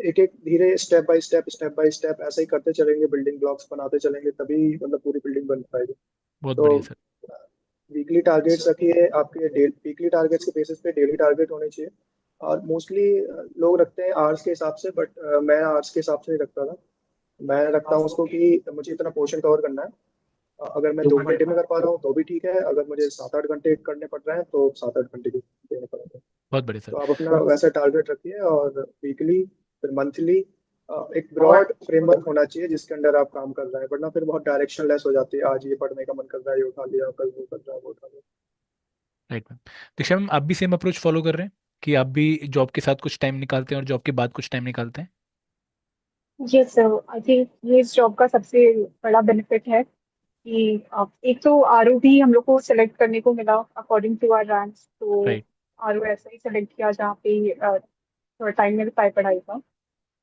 एक एक धीरे स्टेप बाय स्टेप ऐसे ही करते चलेंगे, बिल्डिंग ब्लॉक्स बनाते चलेंगे, तभी मतलब पूरी बिल्डिंग बन पाएगी। बहुत तो बढ़िया सर। वीकली टारगेट्स रखिए, आपके वीकली टारगेट्स के बेसिस पे डेली टारगेट होने चाहिए। और मोस्टली लोग रखते हैं आवर्स के हिसाब से, बट मैं आवर्स के हिसाब से नहीं रखता था। मैं रखता हूँ उसको कि मुझे इतना पोर्शन कवर करना है। अगर मैं 2 घंटे में कर पा रहा हूँ तो भी ठीक है, अगर मुझे 7-8 घंटे करने पड़ रहे हैं तो 7-8 घंटे की देने पड़ेंगे। बहुत बढ़िया सर। तो आप अपना वैसा टारगेट रखिए, और वीकली फिर मंथली एक ब्रॉड फ्रेमवर्क होना चाहिए जिसके अंडर आप काम कर रहे हैं, वरना फिर बहुत डायरेक्शन लेस हो जाती है। आज ये पढ़ने का मन कर रहा है, ये उठा लिया, कल वो कर रहा है, वो उठा लिया। Right ma'am. दीक्षा मैम, आप भी सेम अप्रोच फॉलो कर रहे हैं कि आप भी जॉब के साथ कुछ टाइम निकालते हैं और जॉब के बाद कुछ टाइम निकालते हैं? यस सर, आई थिंक ये इस जॉब का सबसे बड़ा बेनिफिट है कि एक तो आरओ भी हम लोग को सिलेक्ट करने को मिला अकॉर्डिंग टू आवर रैंक्स। तो राइट। आरओ ऐसा ही सिलेक्ट किया जहाँ पे थोड़ा टाइम मिल पाए पढ़ाई का।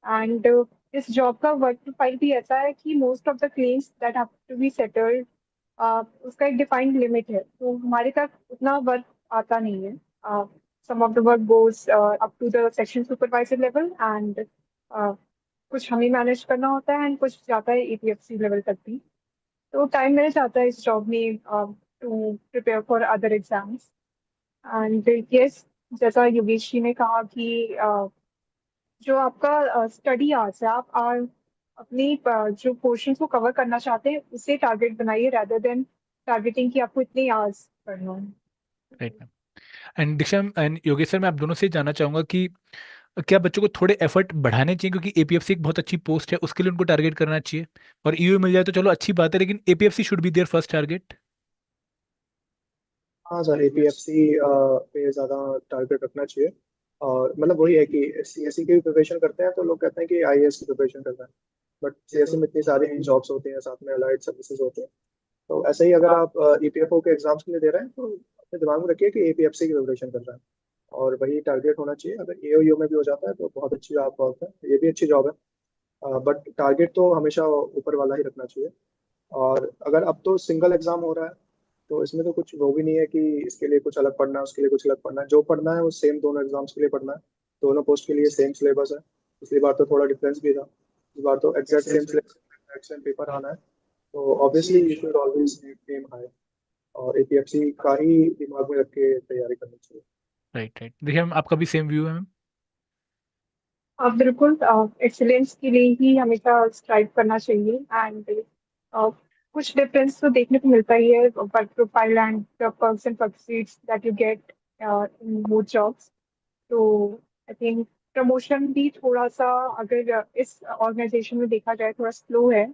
एंड इस जॉब का वर्क प्रोफाइल भी ऐसा है कि most of the claims that have to be settled, उसका एक डिफाइंड लिमिट है, तो हमारे तक उतना वर्क आता नहीं है। Some of the work goes up to the section supervisor level, and कुछ हमें मैनेज करना होता है एंड कुछ जाता है एपीएफसी लेवल तक भी। तो टाइम मिल जाता है इस जॉब में to prepare for other exams. And yes, जैसा योगेश जी ने कहा कि जो आपका स्टडी आवर्स है, आप अपनी जो पोर्शन को कवर करना चाहते हैं उसे टारगेट बनाइए, rather देन टारगेटिंग कि आपको इतने आवर्स करना है। Right ma'am. And Diksha and Yogesh sir, मैं आप दोनों से जानना चाहूंगा कि क्या बच्चों को थोड़े एफर्ट बढ़ाने चाहिए, क्योंकि एपीएफसी एक बहुत अच्छी पोस्ट है, उसके लिए उनको टारगेट करना चाहिए। और ईओ मिल जाए तो चलो अच्छी बात है, लेकिन APFC should be their first target. हाँ सर, एपीएफसी पे ज़्यादा टारगेट रखना चाहिए। और मतलब वही है कि सीएससी की भी प्रिपरेशन करते हैं तो लोग कहते हैं कि आईएएस की प्रिपरेशन कर रहे हैं, बट सीएससी में इतनी सारी जॉब्स होती हैं, साथ में अलाइड सर्विसेज होते हैं। तो ऐसे ही अगर आप ईपीएफओ के एग्जाम्स के लिए दे रहे हैं तो अपने दिमाग में रखिए कि एपीएफसी की प्रिपरेशन कर रहे हैं, और वही टारगेट होना चाहिए। अगर एओ यूओ में भी हो जाता है तो बहुत अच्छी जॉब है, ये भी अच्छी जॉब है। बट टारगेट तो हमेशा ऊपर वाला ही रखना चाहिए। और अगर अब तो सिंगल एग्जाम हो रहा है तो इसमें तो कुछ वो भी नहीं है कि इसके लिए कुछ अलग पढ़ना है, उसके लिए कुछ अलग पढ़ना है। जो पढ़ना है वो सेम दोनों एग्जाम्स के लिए पढ़ना है। दोनों पोस्ट के लिए सेम सिलेबस है। पिछली बार तो थोड़ा डिफरेंस भी था, इस बार तो exact same syllabus, exact same paper आना है। तो obviously you should always aim high, और एपीएफसी का ही दिमाग में रख के तैयारी करनी चाहिए। Right right. देखिए मैम, आपका भी सेम व्यू है मैम? आप बिल्कुल एक्सीलेंस के लिए ही हमेशा स्ट्राइव करना चाहिए। एंड कुछ डिफरेंस तो देखने को मिलता ही है, work profile and the perks and perks that you get in both jobs. तो आई थिंक प्रमोशन भी थोड़ा सा, अगर इस ऑर्गेनाइजेशन में देखा जाए, थोड़ा स्लो है।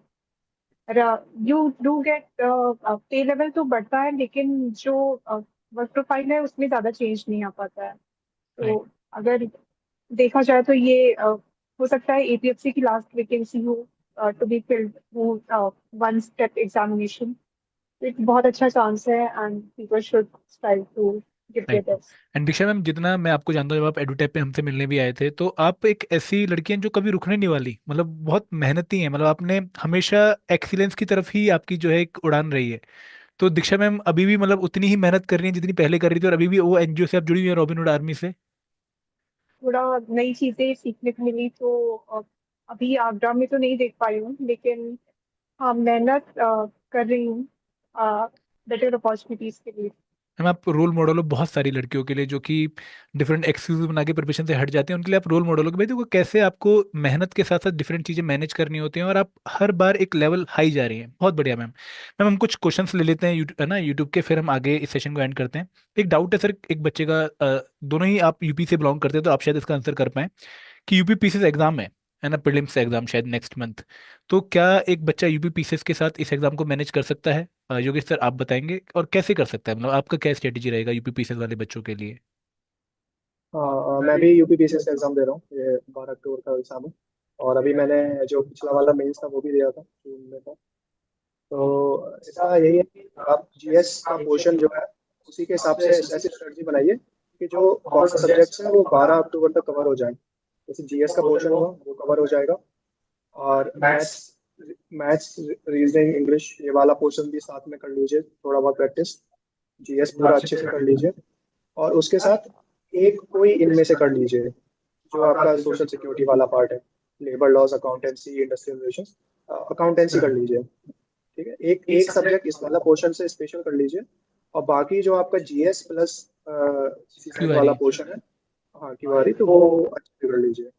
यू डू गेट पे लेवल तो बढ़ता है, लेकिन जो वर्क प्रोफाइल है उसमें ज़्यादा चेंज नहीं आ पाता है। तो राइट। अगर देखा जाए तो ये हो सकता है एपीएफसी की लास्ट वैकेंसी हो to be filled through one step examination. एक बहुत अच्छा चांस है and people should strive to give their right. Best. And Diksha ma'am, जितना मैं आपको जानता हूँ, जब आप एडुटेक पे हमसे मिलने भी आए थे, तो आप एक ऐसी लड़की हैं जो कभी रुकने नहीं वाली, मतलब बहुत मेहनती हैं, मतलब आपने हमेशा एक्सीलेंस की तरफ ही आपकी जो है एक उड़ान रही है। तो दीक्षा मैम अभी भी मतलब उतनी ही मेहनत कर रही हैं जितनी पहले कर रही थी, और अभी भी वो एनजीओ से आप जुड़ी हुई है, रॉबिनहुड आर्मी से? थोड़ा नई चीजें सीखने को मिली, तो अभी आगरा में तो नहीं देख पाई हूँ, लेकिन हाँ, मेहनत कर रही हूँ बेटर अपॉर्चुनिटीज के लिए। मैम आप रोल मॉडल हो बहुत सारी लड़कियों के लिए जो कि डिफरेंट एक्सक्यूज बना के प्रिपरेशन से हट जाती हैं, उनके लिए आप रोल मॉडल हो कि भाई देखो कैसे आपको मेहनत के साथ साथ डिफरेंट चीज़ें मैनेज करनी होती हैं और आप हर बार एक लेवल हाई जा रही हैं। बहुत बढ़िया मैम। मैम हम कुछ क्वेश्चंस ले लेते हैं है ना यूट्यूब के, फिर हम आगे इस सेशन को एंड करते हैं। एक डाउट है सर, एक बच्चे का दोनों ही आप यूपी से बिलोंग करते हैं तो आप शायद इसका आंसर कर पाएं कि यूपी पीसीएस एग्जाम है ना, प्रीलिम्स एग्जाम शायद नेक्स्ट मंथ। तो क्या एक बच्चा यूपी पीसीएस के साथ इस एग्जाम को मैनेज कर सकता है? योगेश सर आप बताएंगे, और कैसे कर सकता है, मतलब आपका क्या स्ट्रेटेजी रहेगा यूपी पीसीएस वाले बच्चों के लिए? हाँ, मैं भी यूपीपीसीएस का एग्जाम दे रहा हूँ, ये 12 अक्टूबर का एग्जाम है। और अभी मैंने जो पिछला वाला मेंस था वो भी दिया था, जून में था। तो इसका यही है कि आप जीएस का पोर्शन जो है उसी के हिसाब से ऐसी स्ट्रेटजी बनाइए कि जो कौन सा सब्जेक्ट्स है वो 12 अक्टूबर तक कवर हो जाए। जैसे जीएस का पोर्शन हुआ वो कवर हो जाएगा, और मैथ्स मैथ्स रीजनिंग इंग्लिश ये वाला पोर्शन भी साथ में कर लीजिए, थोड़ा बहुत प्रैक्टिस। जीएस पूरा अच्छे से कर लीजिए, और उसके साथ एक कोई इनमें से कर लीजिए जो आपका सोशल सिक्योरिटी वाला पार्ट है, labour laws, accountancy, industrial relations. Accountancy कर लीजिए, ठीक है। एक एक सब्जेक्ट इस वाला पोर्शन से स्पेशल कर लीजिए, और बाकी जो आपका जीएस प्लस क्यों सीसैट आ रही वाला है? पोर्शन है, हाँ की बारी, तो वो अच्छे से कर लीजिए।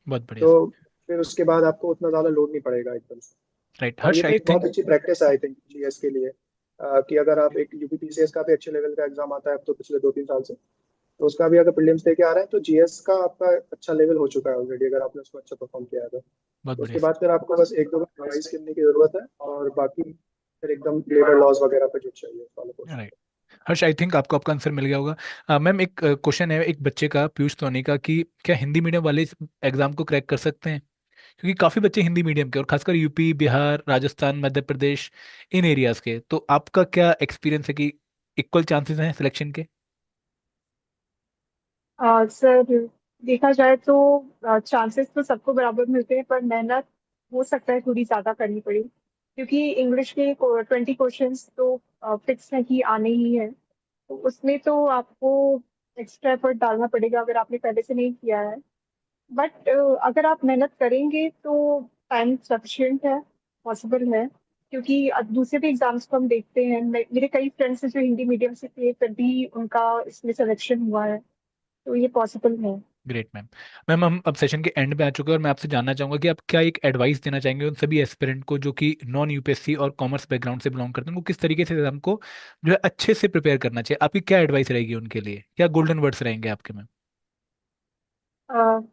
बहुत बढ़िया तो सर। फिर उसके बाद आपको उतना ज़्यादा लोड नहीं पड़ेगा एकदम से। राइट और ये हर्ष आई एक बहुत थिंक। अच्छी प्रैक्टिस है आई थिंक जीएस के लिए, कि अगर आप एक यूपीपीसीएस का भी अच्छे लेवल का एग्जाम आता है अब तो पिछले 2-3 साल से, तो उसका भी अगर प्रीलिम्स दे के आ रहे हैं तो जीएस का आपका अच्छा लेवल हो चुका है ऑलरेडी, अगर आपने उसको अच्छा परफॉर्म किया है बहुत तो बढ़िया उसके सर। बाद फिर आपको बस एक दो बार रिवाइज करने की जरूरत है, और बाकी फिर एकदम लेबर लॉज वगैरह पे जो चाहिए उस वाले क्वेश्चन राइट पे। हर्ष आई थिंक आपको आपका आंसर मिल गया होगा। मैम एक क्वेश्चन है एक बच्चे का, पीयूष सोनी का, कि क्या हिंदी मीडियम वाले इस एग्जाम को क्रैक कर सकते हैं? क्योंकि काफी बच्चे हिंदी मीडियम के और खासकर यूपी बिहार राजस्थान मध्य प्रदेश इन एरियाज के, तो आपका क्या एक्सपीरियंस है कि इक्वल चांसेस हैं सिलेक्शन के? सर देखा जाए तो चांसेस तो सबको बराबर मिलते हैं, पर मेहनत हो सकता है थोड़ी ज्यादा करनी पड़ी, क्योंकि इंग्लिश के 20 क्वेश्चंस तो फिक्स है कि आने ही है। तो उसमें तो आपको एक्स्ट्रा एफर्ट डालना पड़ेगा अगर आपने पहले से नहीं किया है। बट अगर आप मेहनत करेंगे तो टाइम सफिशिएंट है, पॉसिबल है। क्योंकि दूसरे भी एग्जाम्स को हम देखते हैं, मेरे कई फ्रेंड्स हैं जो हिंदी मीडियम से थे फिर भी उनका इसमें सिलेक्शन हुआ है, तो ये पॉसिबल है। Great ma'am. मैम हम अब सेशन के एंड में आ चुके हैं और मैं आपसे जानना चाहूंगा कि आप क्या एक एडवाइस देना चाहेंगे उन सभी एस्पिरेंट को जो कि नॉन यूपीएससी और कॉमर्स बैकग्राउंड से बिलोंग करते हैं, उनको किस तरीके से एग्जाम को जो है अच्छे से प्रिपेयर करना चाहिए? आपकी क्या एडवाइस रहेगी उनके लिए, क्या गोल्डन वर्ड्स रहेंगे आपके मैम? अ,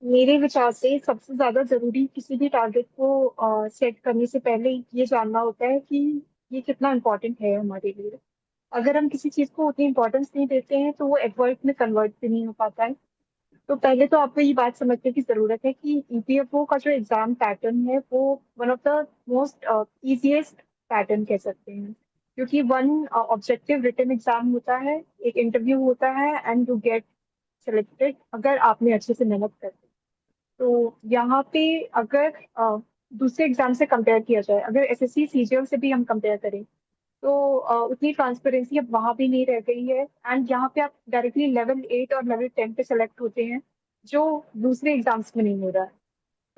मेरे विचार से सबसे ज्यादा जरूरी किसी भी टारगेट को सेट करने से पहले ये जानना होता है कि ये कितना इम्पोर्टेंट है हमारे लिए। अगर हम किसी चीज को उतनी इम्पोर्टेंस नहीं देते हैं तो वो एफर्ट में कन्वर्ट भी नहीं हो पाता है। तो पहले तो आपको ये बात समझने की जरूरत है कि ईपीएफओ का जो एग्जाम पैटर्न है वो one of the most easiest pattern कह सकते हैं, क्योंकि वन ऑब्जेक्टिव रिटन एग्जाम होता है, एक इंटरव्यू होता है, एंड यू गेट सिलेक्टेड अगर आपने अच्छे से मेहनत कर ली। तो यहाँ पे अगर दूसरे एग्जाम से कंपेयर किया जाए, अगर एसएससी सीजीएल से भी हम कंपेयर करें, तो उतनी ट्रांसपेरेंसी अब वहां भी नहीं रह गई है। एंड यहाँ पे आप डायरेक्टली लेवल 8 और लेवल 10 पे सेलेक्ट होते हैं, जो दूसरे एग्जाम्स में नहीं हो रहा है।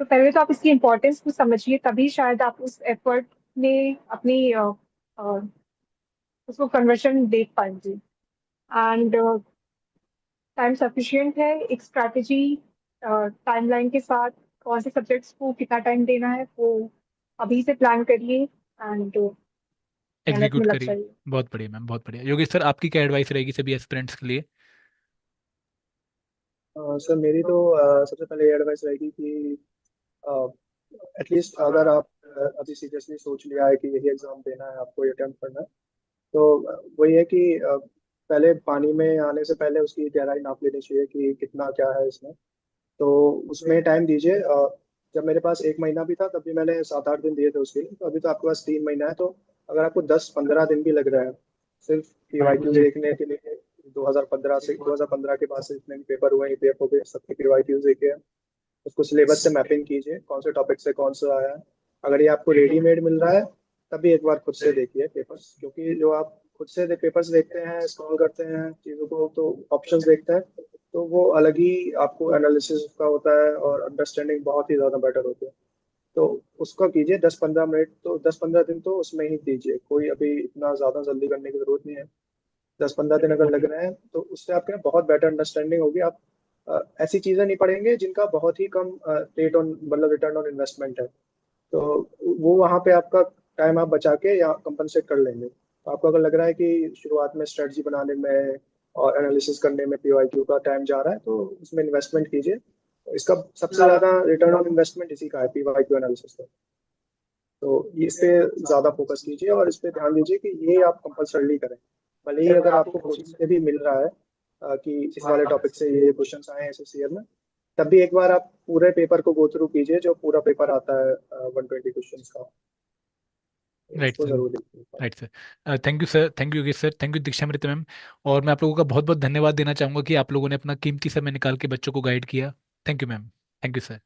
तो पहले तो आप इसकी इम्पोर्टेंस को समझिए, तभी शायद आप उस एफर्ट में अपनी अ, उसको कन्वर्शन देख पाएंगे। एंड टाइम सफिशिएंट है, एक स्ट्रैटेजी टाइमलाइन के साथ कौन से सब्जेक्ट्स को कितना टाइम देना है वो अभी से प्लान करिए, एंड मेहनत में एग्जीक्यूट लग करिए। जाइए। बहुत बढ़िया मैम, बहुत बढ़िया। योगेश सर आपकी क्या एडवाइस रहेगी सभी एस्पिरेंट्स के लिए? सर मेरी तो सबसे पहले ये एडवाइस रहेगी कि एटलीस्ट अगर आप अभी सीरियसली सोच लिया है कि यही एग्जाम देना है आपको, ये अटेम्प्ट करना है, तो वही है कि पहले पानी में आने से पहले उसकी गहराई नाप लेनी चाहिए कि कितना क्या है इसमें। तो उसमें टाइम दीजिए। जब मेरे पास 1 महीना भी था तब भी मैंने 7-8 दिन दिए थे उसके लिए, तो अभी तो आपके पास 3 महीना है। तो अगर आपको 10-15 दिन भी लग रहा है सिर्फ पीवाईक्यूज देखने के लिए, 2015 के बाद से जितने भी पेपर हुए ईपीएफओ के सबके पीवाईक्यूज देखे, उसको सिलेबस से मैपिंग कीजिए कौन से टॉपिक से कौन सा आया है। अगर ये आपको रेडीमेड मिल रहा है तभी एक बार खुद से देखिए पेपर्स, क्योंकि जो आप खुद से पेपर्स देखते हैं, स्क्रॉल करते हैं चीज़ों को, तो ऑप्शंस देखते हैं, तो वो अलग ही आपको एनालिसिस का होता है और अंडरस्टैंडिंग बहुत ही ज़्यादा बेटर होती है। तो उसको कीजिए 10-15 मिनट, तो 10-15 दिन तो उसमें ही दीजिए, कोई अभी इतना ज़्यादा जल्दी करने की जरूरत नहीं है। 10-15 दिन अगर लग रहे हैं तो उससे आपके ना बहुत बेटर अंडरस्टैंडिंग होगी। आप ऐसी चीजें नहीं पढ़ेंगे जिनका बहुत ही कम रेट ऑन मतलब रिटर्न ऑन इन्वेस्टमेंट है। तो वो वहाँ पे आपका टाइम आप बचा के या कंपनसेट कर लेंगे। तो आपको अगर लग रहा है कि शुरुआत में स्ट्रेटजी बनाने में और एनालिसिस करने में पीवाईक्यू का टाइम जा रहा है, तो उसमें इन्वेस्टमेंट कीजिए। इसका सबसे ज्यादा रिटर्न ऑन इन्वेस्टमेंट इसी का है, पीवाईक्यू एनालिसिस का। तो इस पे ज्यादा फोकस कीजिए और इस पे ध्यान दीजिए कि ये आप कंपल्सरली करें। भले ही अगर आपको कोचिंग से भी मिल रहा है कि इस वाले टॉपिक से ये क्वेश्चंस आए हैं इस ईयर में, तब भी एक बार आप पूरे पेपर को गो थ्रू कीजिए, जो पूरा पेपर आता है 120 क्वेश्चंस का। तो राइट उसको सर। जरूर देखिए। Right sir, thank you sir, thank you Yogesh sir, thank you Diksha Amrita ma'am. और मैं आप लोगों का बहुत बहुत धन्यवाद देना चाहूंगा कि आप लोगों ने अपना कीमती समय निकाल के बच्चों को गाइड किया। Thank you ma'am. Thank you sir.